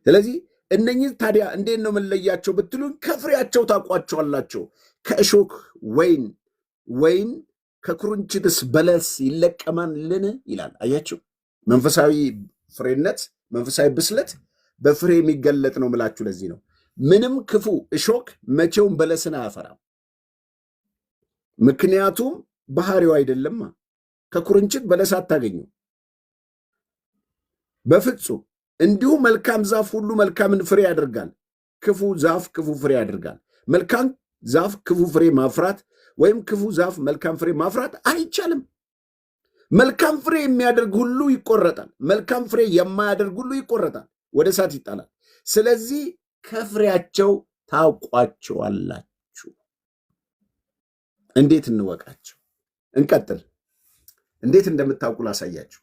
ስለዚህ እነኚህ ታዲያ እንዴት ነው መለያቸው ብትሉን፣ ከፍሬያቸው ታውቋቸዋላችሁ። ከእሾክ ወይን ከኩርንችትስ በለስ ይለቀማልን ይላል። አያችሁ፣ መንፈሳዊ ፍሬነት መንፈሳዊ ብስለት በፍሬ የሚገለጥ ነው ምላችሁ። ለዚህ ነው ምንም ክፉ እሾክ መቼውን በለስን አያፈራም። ምክንያቱም ባህሪው አይደለማ። ከኩርንችት በለስ አታገኙ በፍጹም። እንዲሁ መልካም ዛፍ ሁሉ መልካምን ፍሬ ያደርጋል፣ ክፉ ዛፍ ክፉ ፍሬ ያደርጋል። መልካም ዛፍ ክፉ ፍሬ ማፍራት ወይም ክፉ ዛፍ መልካም ፍሬ ማፍራት አይቻልም። መልካም ፍሬ የሚያደርግ ሁሉ ይቆረጣል፣ መልካም ፍሬ የማያደርግ ሁሉ ይቆረጣል፣ ወደ እሳት ይጣላል። ስለዚህ ከፍሬያቸው ታውቋቸዋላችሁ። እንዴት እንወቃቸው? እንቀጥል። እንዴት እንደምታውቁ ላሳያችሁ።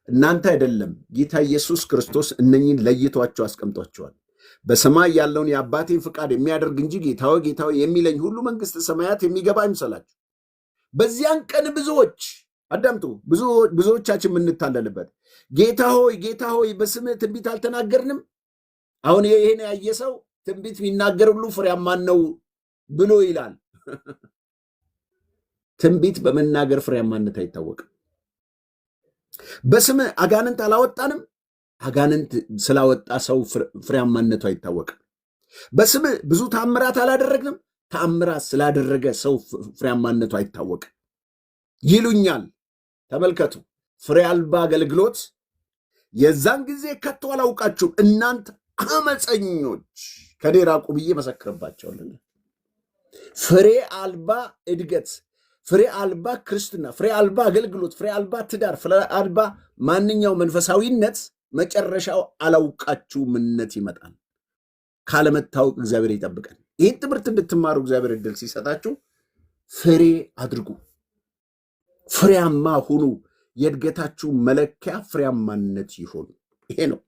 እናንተ አይደለም ጌታ ኢየሱስ ክርስቶስ እነኝን ለይቷቸው አስቀምጧቸዋል። በሰማይ ያለውን የአባቴን ፍቃድ የሚያደርግ እንጂ ጌታዬ ጌታዬ የሚለኝ ሁሉ መንግሥተ ሰማያት የሚገባ አይምሰላችሁ። በዚያን ቀን ብዙዎች አዳምጡ፣ ብዙዎቻችን የምንታለልበት ጌታ ሆይ በስምህ ትንቢት አልተናገርንም? አሁን ይሄን ያየ ሰው ትንቢት የሚናገር ሁሉ ፍሬያማን ነው ብሎ ይላል። ትንቢት በመናገር ፍሬያማነት አይታወቅም። በስምህ አጋንንት አላወጣንም? አጋንንት ስላወጣ ሰው ፍሬያማነቱ አይታወቅም። በስምህ ብዙ ተአምራት አላደረግንም? ተአምራት ስላደረገ ሰው ፍሬያማነቱ አይታወቅም ይሉኛል። ተመልከቱ፣ ፍሬ አልባ አገልግሎት። የዛን ጊዜ ከቶ አላውቃችሁም እናንተ አመፀኞች ከኔ ራቁ ብዬ መሰክርባቸዋለሁ። ፍሬ አልባ እድገት፣ ፍሬ አልባ ክርስትና፣ ፍሬ አልባ አገልግሎት፣ ፍሬ አልባ ትዳር፣ ፍሬ አልባ ማንኛው መንፈሳዊነት መጨረሻው አላውቃችሁምነት ይመጣል። ካለመታወቅ እግዚአብሔር ይጠብቀን። ይህን ትምህርት እንድትማሩ እግዚአብሔር እድል ሲሰጣችሁ ፍሬ አድርጉ፣ ፍሬያማ ሁኑ። የእድገታችሁ መለኪያ ፍሬያማነት ይሆኑ። ይሄ ነው።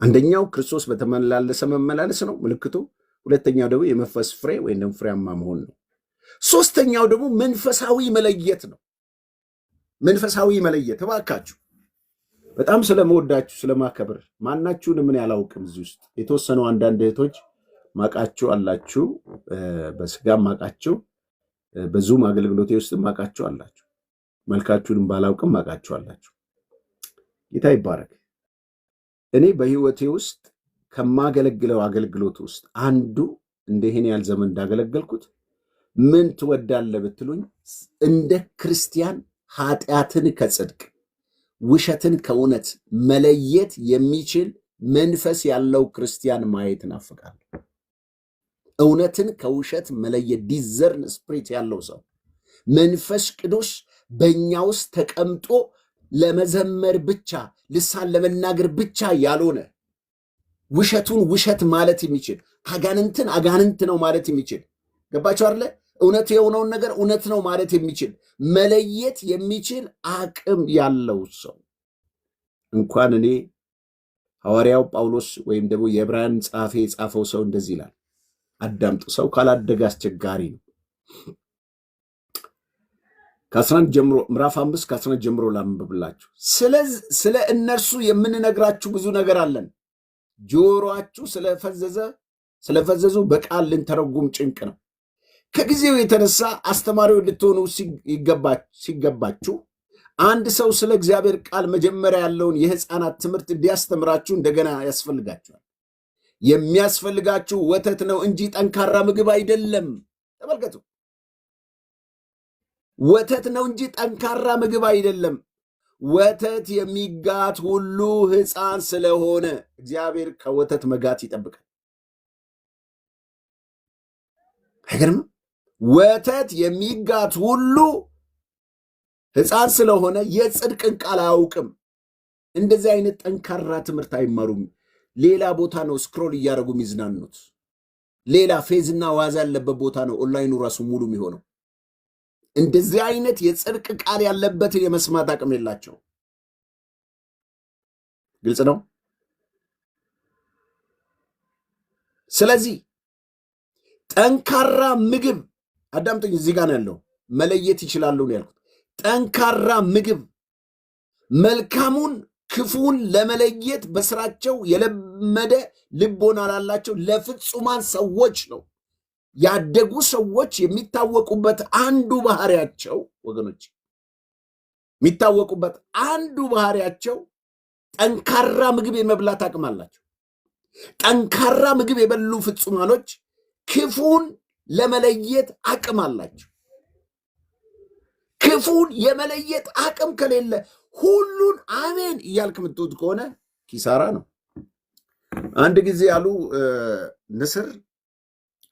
አንደኛው ክርስቶስ በተመላለሰ መመላለስ ነው ምልክቱ። ሁለተኛው ደግሞ የመንፈስ ፍሬ ወይም ደግሞ ፍሬያማ መሆን ነው። ሶስተኛው ደግሞ መንፈሳዊ መለየት ነው። መንፈሳዊ መለየት። እባካችሁ በጣም ስለመወዳችሁ ስለማከብር ማናችሁን ምን ያላውቅም። እዚህ ውስጥ የተወሰኑ አንዳንድ እህቶች ማቃችሁ አላችሁ፣ በስጋም ማቃችሁ፣ በዙም አገልግሎቴ ውስጥ ማቃችሁ አላችሁ። መልካችሁንም ባላውቅም ማቃችሁ አላችሁ። ጌታ ይባረክ። እኔ በህይወቴ ውስጥ ከማገለግለው አገልግሎት ውስጥ አንዱ እንደሄን ያህል ዘመን እንዳገለገልኩት ምን ትወዳለህ ብትሉኝ እንደ ክርስቲያን ኃጢአትን ከጽድቅ ውሸትን ከእውነት መለየት የሚችል መንፈስ ያለው ክርስቲያን ማየት እናፍቃለሁ። እውነትን ከውሸት መለየት ዲዘርን ስፕሪት ያለው ሰው መንፈስ ቅዱስ በእኛ ውስጥ ተቀምጦ ለመዘመር ብቻ ልሳን ለመናገር ብቻ ያልሆነ ውሸቱን ውሸት ማለት የሚችል አጋንንትን አጋንንት ነው ማለት የሚችል ገባችሁ አይደለ? እውነት የሆነውን ነገር እውነት ነው ማለት የሚችል መለየት የሚችል አቅም ያለው ሰው እንኳን እኔ ሐዋርያው ጳውሎስ ወይም ደግሞ የዕብራውያን ጸሐፊ የጻፈው ሰው እንደዚህ ይላል። አዳምጡ። ሰው ካላደገ አስቸጋሪ ነው። ከ11 ጀምሮ ምዕራፍ 5 ከ11 ጀምሮ ላንብብላችሁ። ስለ እነርሱ የምንነግራችሁ ብዙ ነገር አለን። ጆሮአችሁ ስለፈዘዘ ስለፈዘዙ በቃል ልንተረጉም ጭንቅ ነው። ከጊዜው የተነሳ አስተማሪዎች ልትሆኑ ሲገባችሁ አንድ ሰው ስለ እግዚአብሔር ቃል መጀመሪያ ያለውን የሕፃናት ትምህርት እንዲያስተምራችሁ እንደገና ያስፈልጋችኋል። የሚያስፈልጋችሁ ወተት ነው እንጂ ጠንካራ ምግብ አይደለም። ተመልከቱ፣ ወተት ነው እንጂ ጠንካራ ምግብ አይደለም። ወተት የሚጋት ሁሉ ሕፃን ስለሆነ እግዚአብሔር ከወተት መጋት ይጠብቃል። አይገርም? ወተት የሚጋት ሁሉ ሕፃን ስለሆነ የጽድቅን ቃል አያውቅም። እንደዚህ አይነት ጠንካራ ትምህርት አይማሩም። ሌላ ቦታ ነው ስክሮል እያደረጉ የሚዝናኑት። ሌላ ፌዝና ዋዛ ያለበት ቦታ ነው ኦንላይኑ ራሱ ሙሉ የሚሆነው። እንደዚህ አይነት የጽድቅ ቃል ያለበትን የመስማት አቅም የላቸው። ግልጽ ነው። ስለዚህ ጠንካራ ምግብ አዳምጠኝ፣ እዚህ ጋር ነው ያለው። መለየት ይችላሉ ነው ያልኩት። ጠንካራ ምግብ መልካሙን ክፉን ለመለየት በስራቸው የለመደ ልቦና ላላቸው ለፍጹማን ሰዎች ነው። ያደጉ ሰዎች የሚታወቁበት አንዱ ባህሪያቸው ወገኖች፣ የሚታወቁበት አንዱ ባህሪያቸው ጠንካራ ምግብ የመብላት አቅም አላቸው። ጠንካራ ምግብ የበሉ ፍጹማኖች ክፉን ለመለየት አቅም አላቸው። ክፉን የመለየት አቅም ከሌለ ሁሉን አሜን እያልክ የምትወድ ከሆነ ኪሳራ ነው። አንድ ጊዜ ያሉ ንስር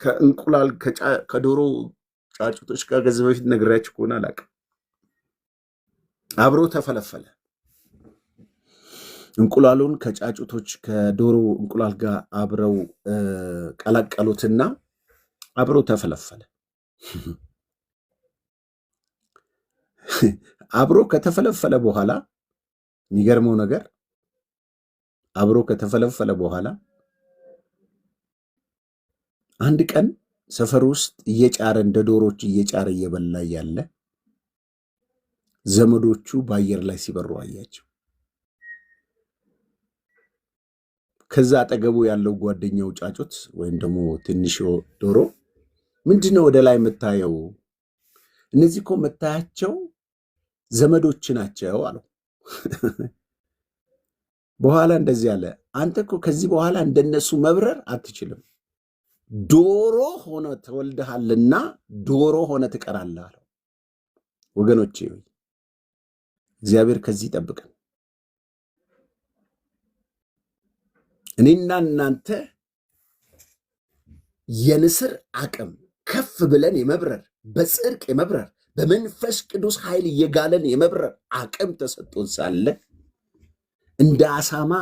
ከእንቁላል ከዶሮ ጫጩቶች ጋር ከዚህ በፊት ነግሬያችሁ ከሆነ አላውቅም፣ አብሮ ተፈለፈለ። እንቁላሉን ከጫጩቶች ከዶሮ እንቁላል ጋር አብረው ቀላቀሉትና አብሮ ተፈለፈለ። አብሮ ከተፈለፈለ በኋላ የሚገርመው ነገር አብሮ ከተፈለፈለ በኋላ አንድ ቀን ሰፈር ውስጥ እየጫረ እንደ ዶሮች እየጫረ እየበላ ያለ ዘመዶቹ በአየር ላይ ሲበሩ አያቸው። ከዛ አጠገቡ ያለው ጓደኛው ጫጩት ወይም ደግሞ ትንሽ ዶሮ ምንድነው ወደ ላይ የምታየው? እነዚህ እኮ የምታያቸው ዘመዶች ናቸው አለው። በኋላ እንደዚህ አለ፣ አንተ እኮ ከዚህ በኋላ እንደነሱ መብረር አትችልም፣ ዶሮ ሆነ ተወልደሃልና ዶሮ ሆነ ትቀራለህ አለው። ወገኖቼ እግዚአብሔር ከዚህ ይጠብቀን። እኔና እናንተ የንስር አቅም ከፍ ብለን የመብረር በጽድቅ የመብረር በመንፈስ ቅዱስ ኃይል እየጋለን የመብረር አቅም ተሰጥቶን ሳለ እንደ አሳማ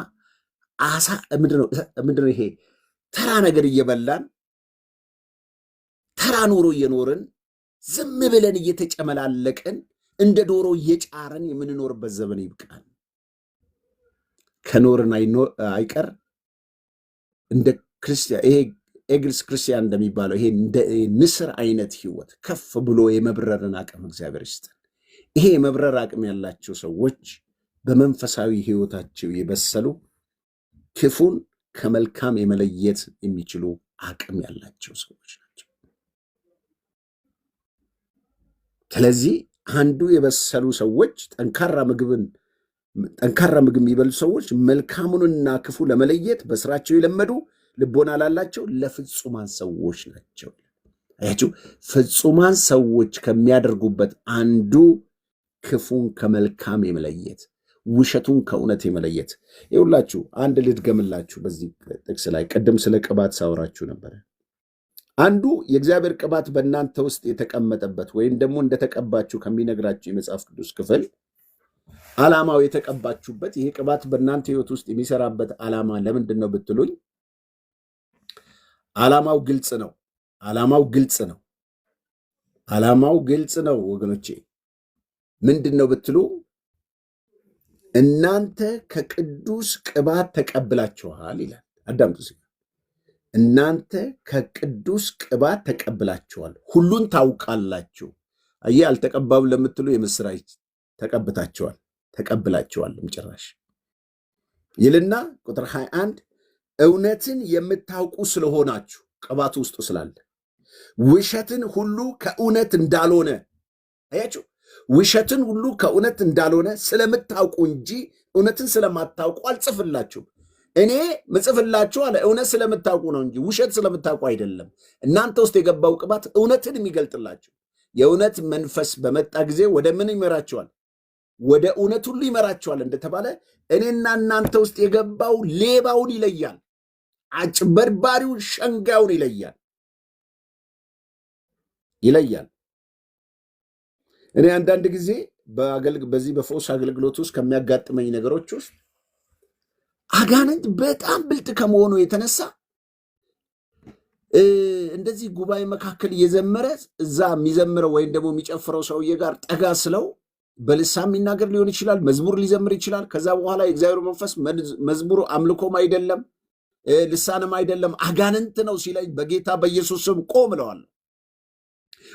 ምንድነው ይሄ ተራ ነገር እየበላን ተራ ኑሮ እየኖርን ዝም ብለን እየተጨመላለቅን እንደ ዶሮ እየጫረን የምንኖርበት ዘመን ይብቃል። ከኖርን አይቀር እንደ ክርስቲያን ይሄ ኤግልስ ክርስቲያን እንደሚባለው ይሄ ንስር አይነት ህይወት ከፍ ብሎ የመብረርን አቅም እግዚአብሔር ይስጠን። ይሄ የመብረር አቅም ያላቸው ሰዎች በመንፈሳዊ ህይወታቸው የበሰሉ ክፉን ከመልካም የመለየት የሚችሉ አቅም ያላቸው ሰዎች ናቸው። ስለዚህ አንዱ የበሰሉ ሰዎች ጠንካራ ምግብ የሚበሉ ሰዎች መልካሙንና ክፉ ለመለየት በስራቸው የለመዱ ልቦና ላላቸው ለፍጹማን ሰዎች ናቸው። አያችሁ፣ ፍጹማን ሰዎች ከሚያደርጉበት አንዱ ክፉን ከመልካም የመለየት ውሸቱን ከእውነት የመለየት። ይኸውላችሁ አንድ ልድገምላችሁ። በዚህ ጥቅስ ላይ ቅድም ስለ ቅባት ሳወራችሁ ነበረ። አንዱ የእግዚአብሔር ቅባት በእናንተ ውስጥ የተቀመጠበት ወይም ደግሞ እንደተቀባችሁ ከሚነግራችሁ የመጽሐፍ ቅዱስ ክፍል ዓላማው የተቀባችሁበት ይሄ ቅባት በእናንተ ህይወት ውስጥ የሚሰራበት ዓላማ ለምንድን ነው ብትሉኝ፣ ዓላማው ግልጽ ነው። ዓላማው ግልጽ ነው ወገኖቼ። ምንድን ነው ብትሉ፣ እናንተ ከቅዱስ ቅባት ተቀብላችኋል ይላል። አዳምጡ። እናንተ ከቅዱስ ቅባት ተቀብላችኋል፣ ሁሉን ታውቃላችሁ። አየህ፣ አልተቀባም ለምትሉ የምስራች ተቀብላችኋል ጭራሽ ይልና ቁጥር 21 እውነትን የምታውቁ ስለሆናችሁ ቅባቱ ውስጡ ስላለ ውሸትን ሁሉ ከእውነት እንዳልሆነ አያችሁ። ውሸትን ሁሉ ከእውነት እንዳልሆነ ስለምታውቁ እንጂ እውነትን ስለማታውቁ አልጽፍላችሁም። እኔ ምጽፍላችሁ አለ እውነት ስለምታውቁ ነው እንጂ ውሸት ስለምታውቁ አይደለም። እናንተ ውስጥ የገባው ቅባት እውነትን የሚገልጥላችሁ የእውነት መንፈስ በመጣ ጊዜ ወደ ምን ይመራችኋል? ወደ እውነት ሁሉ ይመራችኋል እንደተባለ እኔና እናንተ ውስጥ የገባው ሌባውን ይለያል፣ አጭበርባሪውን ሸንጋዩን ይለያል። እኔ አንዳንድ ጊዜ በዚህ በፈውስ አገልግሎት ውስጥ ከሚያጋጥመኝ ነገሮች ውስጥ አጋንንት በጣም ብልጥ ከመሆኑ የተነሳ እንደዚህ ጉባኤ መካከል እየዘመረ እዛ የሚዘምረው ወይም ደግሞ የሚጨፍረው ሰውዬ ጋር ጠጋ ስለው በልሳን የሚናገር ሊሆን ይችላል፣ መዝሙር ሊዘምር ይችላል። ከዛ በኋላ የእግዚአብሔር መንፈስ መዝሙሩ አምልኮም አይደለም ልሳንም አይደለም አጋንንት ነው ሲለኝ በጌታ በኢየሱስ ስም ቆም እለዋለሁ።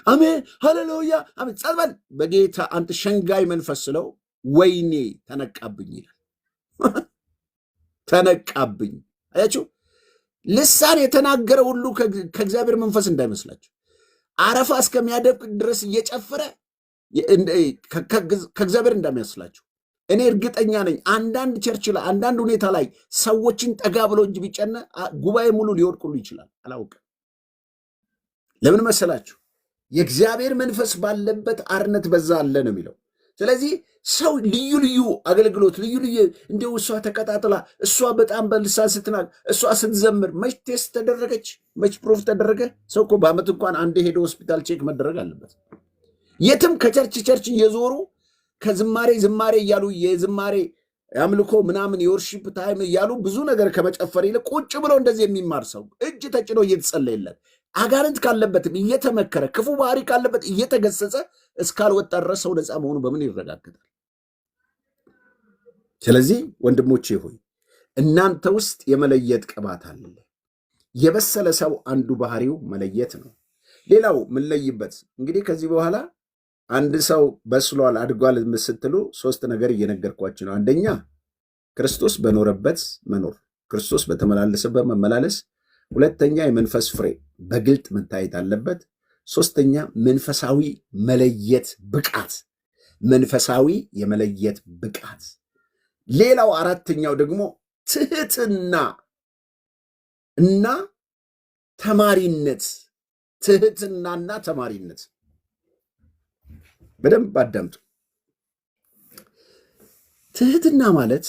አሜን ሃሌሉያ አሜን ጸልበል በጌታ አንተ ሸንጋይ መንፈስ ስለው ወይኔ ተነቃብኝ ይላል። ተነቃብኝ። አያችሁ፣ ልሳን የተናገረ ሁሉ ከእግዚአብሔር መንፈስ እንዳይመስላችሁ አረፋ እስከሚያደብቅ ድረስ እየጨፈረ ከእግዚአብሔር እንዳይመስላችሁ። እኔ እርግጠኛ ነኝ አንዳንድ ቸርች ላይ አንዳንድ ሁኔታ ላይ ሰዎችን ጠጋ ብሎ እንጂ ቢጨነ ጉባኤ ሙሉ ሊወድቁሉ ይችላል። አላውቅም። ለምን መሰላችሁ? የእግዚአብሔር መንፈስ ባለበት አርነት በዛ አለ ነው የሚለው። ስለዚህ ሰው ልዩ ልዩ አገልግሎት ልዩ ልዩ እንደው እሷ ተቀጣጥላ እሷ በጣም በልሳን ስትናገር እሷ ስትዘምር መች ቴስት ተደረገች? መች ፕሮፍ ተደረገ? ሰው እኮ በዓመት እንኳን አንድ ሄዶ ሆስፒታል ቼክ መደረግ አለበት። የትም ከቸርች ቸርች እየዞሩ ከዝማሬ ዝማሬ እያሉ የዝማሬ አምልኮ ምናምን የወርሺፕ ታይም እያሉ ብዙ ነገር ከመጨፈር ይልቅ ቁጭ ብሎ እንደዚህ የሚማር ሰው እጅ ተጭኖ እየተጸለየለት አጋንንት ካለበትም እየተመከረ ክፉ ባህሪ ካለበት እየተገሰጸ እስካልወጣ ድረስ ሰው ነፃ መሆኑ በምን ይረጋገጣል? ስለዚህ ወንድሞቼ ሆይ እናንተ ውስጥ የመለየት ቅባት አለ። የበሰለ ሰው አንዱ ባህሪው መለየት ነው። ሌላው ምንለይበት እንግዲህ ከዚህ በኋላ አንድ ሰው በስሏል አድጓል ስትሉ ሶስት ነገር እየነገርኳችሁ ነው። አንደኛ ክርስቶስ በኖረበት መኖር፣ ክርስቶስ በተመላለሰበት መመላለስ። ሁለተኛ የመንፈስ ፍሬ በግልጥ መታየት አለበት። ሶስተኛ መንፈሳዊ መለየት ብቃት፣ መንፈሳዊ የመለየት ብቃት። ሌላው አራተኛው ደግሞ ትህትና እና ተማሪነት። ትህትናና ተማሪነት በደንብ አዳምጡ። ትህትና ማለት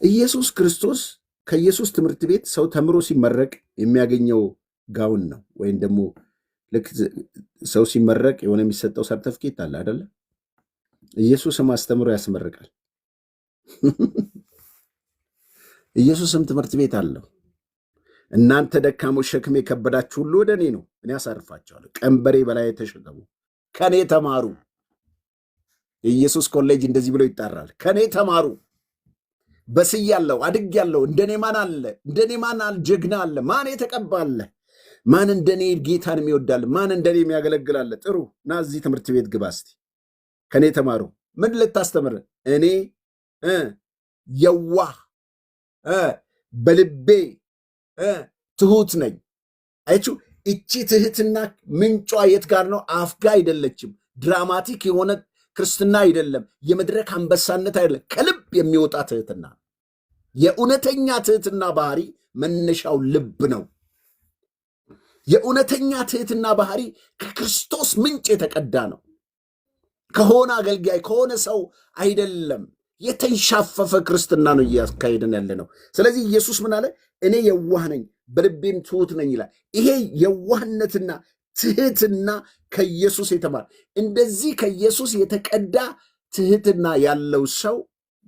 ኢየሱስ ክርስቶስ ከኢየሱስ ትምህርት ቤት ሰው ተምሮ ሲመረቅ የሚያገኘው ጋውን ነው። ወይም ደግሞ ልክ ሰው ሲመረቅ የሆነ የሚሰጠው ሰርተፍኬት አለ አይደለ? ኢየሱስም አስተምሮ ያስመርቃል። ኢየሱስም ትምህርት ቤት አለው። እናንተ ደካሞች ሸክም የከበዳችሁ ሁሉ ወደ እኔ ነው፣ እኔ አሳርፋቸዋለሁ። ቀንበሬ በላይ ተሸከሙ፣ ከኔ ተማሩ። የኢየሱስ ኮሌጅ እንደዚህ ብሎ ይጣራል። ከኔ ተማሩ። በስያለሁ፣ አድጌያለሁ። እንደኔ ማን አለ? እንደኔ ማን አለ? ጀግና አለ? ማን የተቀባ አለ? ማን እንደኔ ጌታን የሚወዳል? ማን እንደኔ የሚያገለግላለ? ጥሩ ና እዚህ ትምህርት ቤት ግባ እስቲ፣ ከኔ ተማሩ። ምን ልታስተምር? እኔ የዋህ በልቤ ትሁት ነኝ። አያችሁ፣ እቺ ትህትና ምንጯ የት ጋር ነው? አፍጋ አይደለችም። ድራማቲክ የሆነ ክርስትና አይደለም። የመድረክ አንበሳነት አይደለም። ከልብ የሚወጣ ትህትና። የእውነተኛ ትህትና ባህሪ መነሻው ልብ ነው። የእውነተኛ ትህትና ባህሪ ከክርስቶስ ምንጭ የተቀዳ ነው። ከሆነ አገልጋይ ከሆነ ሰው አይደለም። የተንሻፈፈ ክርስትና ነው እያካሄድን ያለ ነው። ስለዚህ ኢየሱስ ምን አለ? እኔ የዋህ ነኝ በልቤም ትሁት ነኝ ይላል። ይሄ የዋህነትና ትህትና ከኢየሱስ የተማረ እንደዚህ ከኢየሱስ የተቀዳ ትህትና ያለው ሰው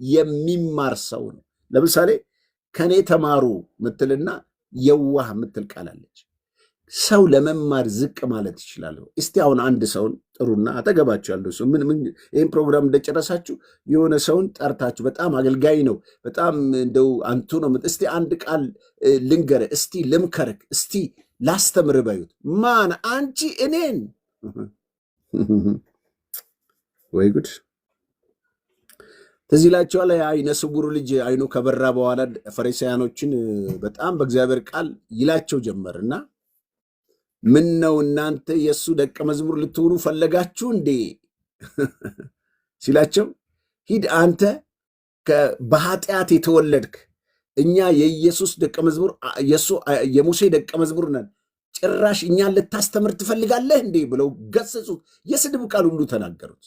የሚማር ሰው ነው። ለምሳሌ ከኔ ተማሩ ምትልና የዋህ ምትል ቃላለች። ሰው ለመማር ዝቅ ማለት ይችላል። እስቲ አሁን አንድ ሰውን ጥሩና አጠገባችሁ ያለው ሰው ይህን ፕሮግራም እንደጨረሳችሁ የሆነ ሰውን ጠርታችሁ በጣም አገልጋይ ነው፣ በጣም እንደው አንቱ ነው፣ እስቲ አንድ ቃል ልንገርህ፣ እስቲ ልምከርክ፣ እስቲ ላስተምር በዩት። ማን? አንቺ? እኔን? ወይ ጉድ! ትዝ ይላችኋል። አይነ ስውሩ ልጅ አይኑ ከበራ በኋላ ፈሪሳውያኖችን በጣም በእግዚአብሔር ቃል ይላቸው ጀመርና ምን ነው እናንተ የእሱ ደቀ መዝሙር ልትሆኑ ፈለጋችሁ እንዴ ሲላቸው ሂድ አንተ በኃጢአት የተወለድክ እኛ የኢየሱስ ደቀ መዝሙር የሙሴ ደቀ መዝሙር ነን፣ ጭራሽ እኛን ልታስተምር ትፈልጋለህ እንዴ ብለው ገሰጹት። የስድብ ቃል ሁሉ ተናገሩት።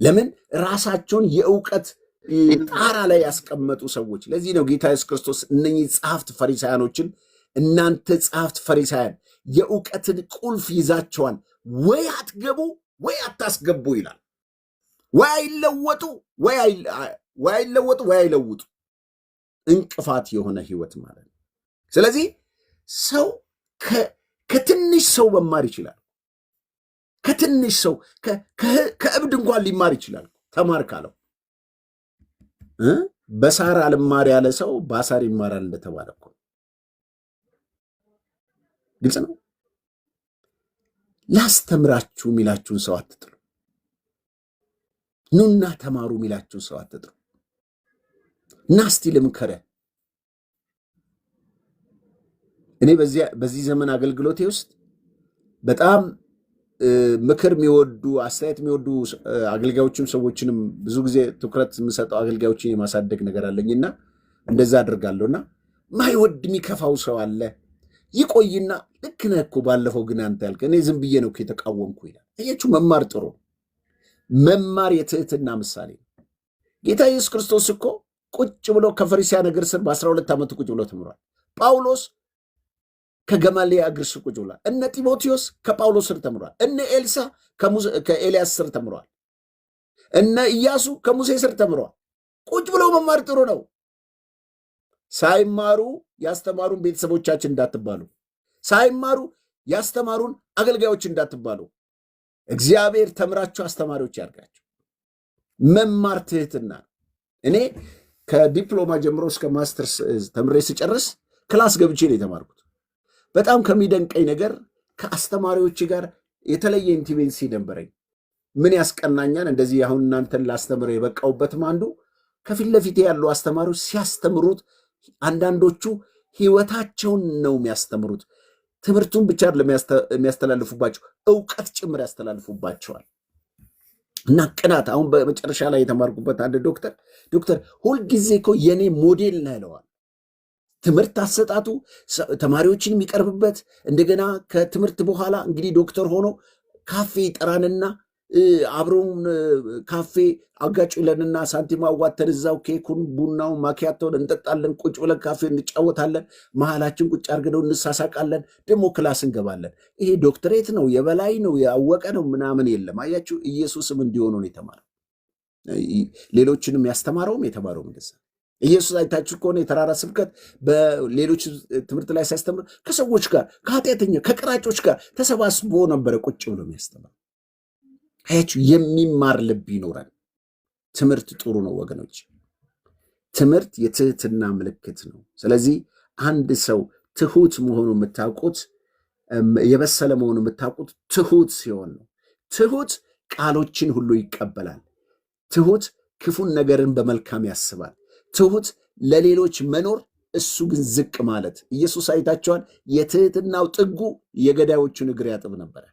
ለምን? ራሳቸውን የእውቀት ጣራ ላይ ያስቀመጡ ሰዎች። ለዚህ ነው ጌታ ኢየሱስ ክርስቶስ እነኚህ ጸሐፍት ፈሪሳውያኖችን እናንተ ጸሐፍት ፈሪሳውያን የእውቀትን ቁልፍ ይዛቸዋል፣ ወይ አትገቡ ወይ አታስገቡ ይላል። ወይ አይለወጡ ወይ አይለውጡ። እንቅፋት የሆነ ህይወት ማለት ነው። ስለዚህ ሰው ከትንሽ ሰው መማር ይችላል። ከትንሽ ሰው ከእብድ እንኳን ሊማር ይችላል። ተማር ካለው በሳር አልማር ያለ ሰው በአሳር ይማራል እንደተባለ እኮ ግልጽ ነው። ላስተምራችሁ የሚላችሁን ሰው አትጥሉ። ኑና ተማሩ የሚላችሁን ሰው አትጥሉ። ናስቲ ልምከረ እኔ በዚህ ዘመን አገልግሎቴ ውስጥ በጣም ምክር የሚወዱ አስተያየት የሚወዱ አገልጋዮችም ሰዎችንም ብዙ ጊዜ ትኩረት የምሰጠው አገልጋዮችን የማሳደግ ነገር አለኝና እንደዛ አድርጋለሁና ማይወድ የሚከፋው ሰው አለ። ይቆይና ልክ ነህ እኮ ባለፈው ግን አንተ ያልክ እኔ ዝም ብዬ ነው የተቃወምኩ ይላል። አያችሁ፣ መማር ጥሩ፣ መማር የትህትና ምሳሌ ነው። ጌታ ኢየሱስ ክርስቶስ እኮ ቁጭ ብሎ ከፈሪሳውያን እግር ስር በ12 ዓመቱ ቁጭ ብሎ ተምሯል። ጳውሎስ ከገማልያል እግር ስር ቁጭ ብሏል። እነ ጢሞቴዎስ ከጳውሎስ ስር ተምሯል። እነ ኤልሳ ከኤልያስ ስር ተምሯል። እነ ኢያሱ ከሙሴ ስር ተምሯል። ቁጭ ብሎ መማር ጥሩ ነው። ሳይማሩ ያስተማሩን ቤተሰቦቻችን እንዳትባሉ፣ ሳይማሩ ያስተማሩን አገልጋዮች እንዳትባሉ። እግዚአብሔር ተምራችሁ አስተማሪዎች ያድርጋችሁ። መማር ትህትና። እኔ ከዲፕሎማ ጀምሮ እስከ ማስተርስ ተምሬ ስጨርስ ክላስ ገብቼ ነው የተማርኩት። በጣም ከሚደንቀኝ ነገር ከአስተማሪዎች ጋር የተለየ ኢንቲሜንሲ ነበረኝ። ምን ያስቀናኛል? እንደዚህ አሁን እናንተን ላስተምር የበቃውበትም አንዱ ከፊት ለፊት ያሉ አስተማሪዎች ሲያስተምሩት አንዳንዶቹ ህይወታቸውን ነው የሚያስተምሩት። ትምህርቱን ብቻ የሚያስተላልፉባቸው እውቀት ጭምር ያስተላልፉባቸዋል። እና ቅናት። አሁን በመጨረሻ ላይ የተማርኩበት አንድ ዶክተር ሁልጊዜ እኮ የኔ ሞዴል ነው ይለዋል። ትምህርት አሰጣጡ ተማሪዎችን የሚቀርብበት እንደገና ከትምህርት በኋላ እንግዲህ ዶክተር ሆኖ ካፌ ይጠራንና አብረውን ካፌ አጋጭ ይለንና ሳንቲም አዋተን እዛው ኬኩን ቡናውን ማኪያቶን እንጠጣለን። ቁጭ ብለን ካፌ እንጫወታለን። መሀላችን ቁጭ አርገደው እንሳሳቃለን። ደግሞ ክላስ እንገባለን። ይሄ ዶክተሬት ነው፣ የበላይ ነው፣ ያወቀ ነው ምናምን የለም። አያችሁ፣ ኢየሱስም እንዲሆኑ ነው የተማረው። ሌሎችንም ያስተማረውም የተማረውም እንደዛ። ኢየሱስ አይታችሁ ከሆነ የተራራ ስብከት በሌሎች ትምህርት ላይ ሲያስተምር ከሰዎች ጋር ከኃጢአተኛ ከቀራጮች ጋር ተሰባስቦ ነበረ ቁጭ ብሎ የሚያስተምር። አያችሁ፣ የሚማር ልብ ይኖራል። ትምህርት ጥሩ ነው ወገኖች። ትምህርት የትህትና ምልክት ነው። ስለዚህ አንድ ሰው ትሁት መሆኑ የምታውቁት፣ የበሰለ መሆኑ የምታውቁት ትሁት ሲሆን ነው። ትሁት ቃሎችን ሁሉ ይቀበላል። ትሁት ክፉን ነገርን በመልካም ያስባል። ትሁት ለሌሎች መኖር፣ እሱ ግን ዝቅ ማለት። ኢየሱስ አይታቸዋል። የትህትናው ጥጉ የገዳዮቹን እግር ያጥብ ነበረ።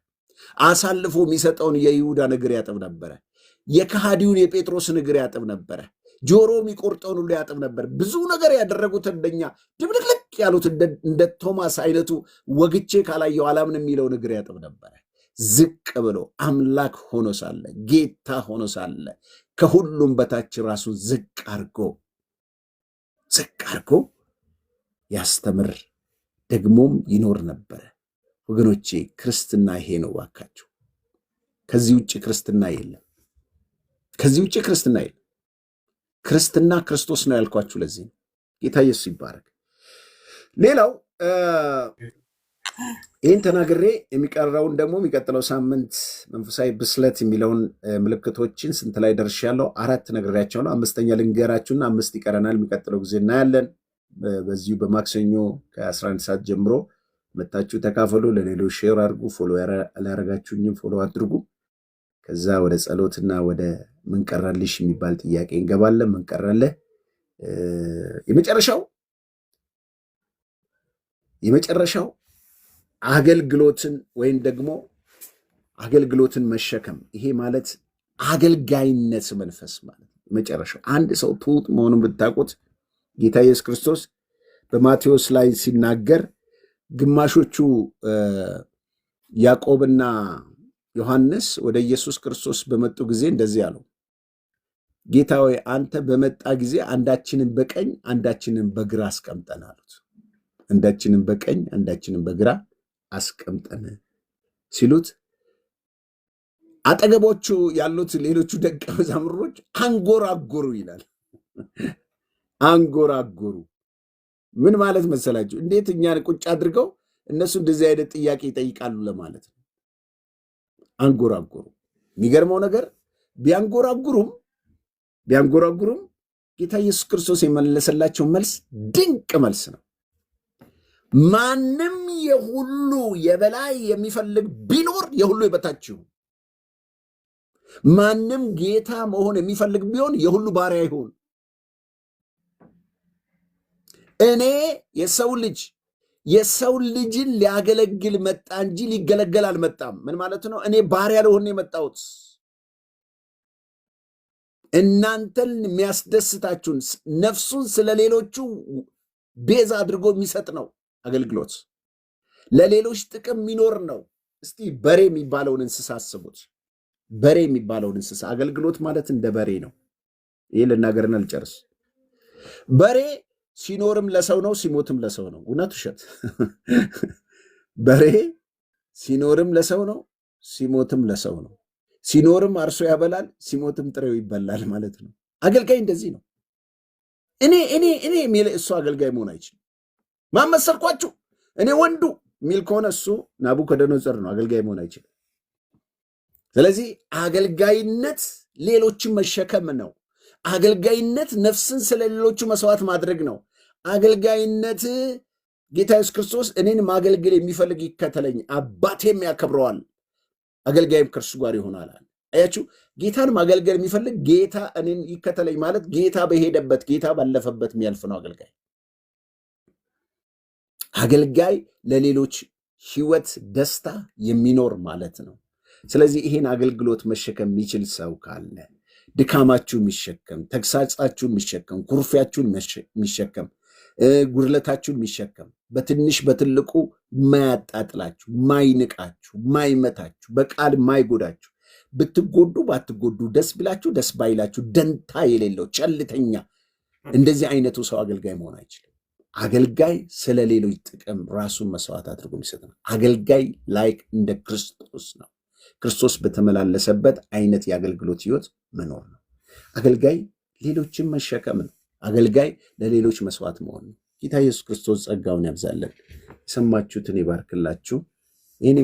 አሳልፎ የሚሰጠውን የይሁዳን እግር ያጥብ ነበረ። የከሃዲውን የጴጥሮስን እግር ያጥብ ነበረ። ጆሮ የሚቆርጠውን ሁሉ ያጥብ ነበር። ብዙ ነገር ያደረጉት እንደኛ ድብልቅልቅ ያሉት እንደ ቶማስ አይነቱ ወግቼ ካላየው አላምን የሚለውን እግር ያጥብ ነበረ። ዝቅ ብሎ አምላክ ሆኖ ሳለ፣ ጌታ ሆኖ ሳለ ከሁሉም በታች ራሱን ዝቅ አርጎ ያስተምር ደግሞም ይኖር ነበረ። ወገኖቼ ክርስትና ይሄ ነው ዋካችሁ። ከዚህ ውጭ ክርስትና የለም። ከዚህ ውጭ ክርስትና የለም። ክርስትና ክርስቶስ ነው ያልኳችሁ ለዚህ ነው። ጌታ ኢየሱስ ይባረክ። ሌላው ይህን ተናግሬ የሚቀረውን ደግሞ የሚቀጥለው ሳምንት መንፈሳዊ ብስለት የሚለውን ምልክቶችን ስንት ላይ ደርሻለሁ? 4 ነግሬያቸዋለሁ። 5ኛ ልንገራችሁና 5 ይቀረናል። የሚቀጥለው ጊዜ እናያለን። በዚሁ በማክሰኞ ከ11 ሰዓት ጀምሮ መታችሁ ተካፈሉ። ለሌሎች ሼር አድርጉ። ፎሎ ያላረጋችሁኝም ፎሎ አድርጉ። ከዛ ወደ ጸሎትና ወደ ምን ቀረልሽ የሚባል ጥያቄ እንገባለን። ምን ቀረልህ? የመጨረሻው አገልግሎትን ወይም ደግሞ አገልግሎትን መሸከም። ይሄ ማለት አገልጋይነት መንፈስ ማለት ነው። መጨረሻው አንድ ሰው ትሑት መሆኑን ብታውቁት ጌታ ኢየሱስ ክርስቶስ በማቴዎስ ላይ ሲናገር ግማሾቹ ያዕቆብና ዮሐንስ ወደ ኢየሱስ ክርስቶስ በመጡ ጊዜ እንደዚህ አለው፣ ጌታ ሆይ አንተ በመጣ ጊዜ አንዳችንን በቀኝ አንዳችንን በግራ አስቀምጠን አሉት። አንዳችንን በቀኝ አንዳችንን በግራ አስቀምጠን ሲሉት አጠገቦቹ ያሉት ሌሎቹ ደቀ መዛሙርቶች አንጎራጎሩ ይላል። አንጎራጎሩ ምን ማለት መሰላችሁ? እንዴት እኛን ቁጭ አድርገው እነሱ እንደዚህ አይነት ጥያቄ ይጠይቃሉ ለማለት ነው። አንጎራጎሩ። የሚገርመው ነገር ቢያንጎራጉሩም ጌታ ኢየሱስ ክርስቶስ የመለሰላቸው መልስ ድንቅ መልስ ነው። ማንም የሁሉ የበላይ የሚፈልግ ቢኖር የሁሉ የበታች ይሁን። ማንም ጌታ መሆን የሚፈልግ ቢሆን የሁሉ ባሪያ ይሁን። እኔ የሰው ልጅን ሊያገለግል መጣ እንጂ ሊገለገል አልመጣም። ምን ማለት ነው? እኔ ባሪያ ልሆን የመጣሁት እናንተን የሚያስደስታችሁን ነፍሱን ስለ ሌሎቹ ቤዛ አድርጎ የሚሰጥ ነው አገልግሎት። ለሌሎች ጥቅም የሚኖር ነው። እስቲ በሬ የሚባለውን እንስሳ አስቡት። በሬ የሚባለውን እንስሳ አገልግሎት ማለት እንደ በሬ ነው። ይህ ልናገርና ልጨርስ። በሬ ሲኖርም ለሰው ነው፣ ሲሞትም ለሰው ነው። እውነት ውሸት? በሬ ሲኖርም ለሰው ነው፣ ሲሞትም ለሰው ነው። ሲኖርም አርሶ ያበላል፣ ሲሞትም ጥሬው ይበላል ማለት ነው። አገልጋይ እንደዚህ ነው። እኔ የሚል እሱ አገልጋይ መሆን አይችልም። ማን መሰልኳችሁ? እኔ ወንዱ የሚል ከሆነ እሱ ናቡከደነፆር ነው፣ አገልጋይ መሆን አይችልም። ስለዚህ አገልጋይነት ሌሎችን መሸከም ነው። አገልጋይነት ነፍስን ስለ ሌሎቹ መስዋዕት ማድረግ ነው። አገልጋይነት ጌታ ኢየሱስ ክርስቶስ እኔን ማገልገል የሚፈልግ ይከተለኝ፣ አባቴም ያከብረዋል፣ አገልጋይም ከእርሱ ጋር ይሆናል። አያችሁ፣ ጌታን ማገልገል የሚፈልግ ጌታ እኔን ይከተለኝ ማለት ጌታ በሄደበት ጌታ ባለፈበት የሚያልፍ ነው አገልጋይ። አገልጋይ ለሌሎች ሕይወት ደስታ የሚኖር ማለት ነው። ስለዚህ ይሄን አገልግሎት መሸከም የሚችል ሰው ካለ ድካማችሁን የሚሸከም፣ ተግሳጻችሁን የሚሸከም፣ ኩርፊያችሁን የሚሸከም፣ ጉድለታችሁን የሚሸከም፣ በትንሽ በትልቁ ማያጣጥላችሁ፣ ማይንቃችሁ፣ ማይመታችሁ፣ በቃል ማይጎዳችሁ፣ ብትጎዱ ባትጎዱ፣ ደስ ቢላችሁ ደስ ባይላችሁ ደንታ የሌለው ቸልተኛ፣ እንደዚህ አይነቱ ሰው አገልጋይ መሆን አይችልም። አገልጋይ ስለ ሌሎች ጥቅም ራሱን መስዋዕት አድርጎ የሚሰጥ ነው። አገልጋይ ላይክ እንደ ክርስቶስ ነው። ክርስቶስ በተመላለሰበት አይነት የአገልግሎት ህይወት መኖር ነው። አገልጋይ ሌሎችን መሸከም ነው። አገልጋይ ለሌሎች መስዋዕት መሆን ነው። ጌታ ኢየሱስ ክርስቶስ ጸጋውን ያብዛለን። የሰማችሁትን ይባርክላችሁ። ይህን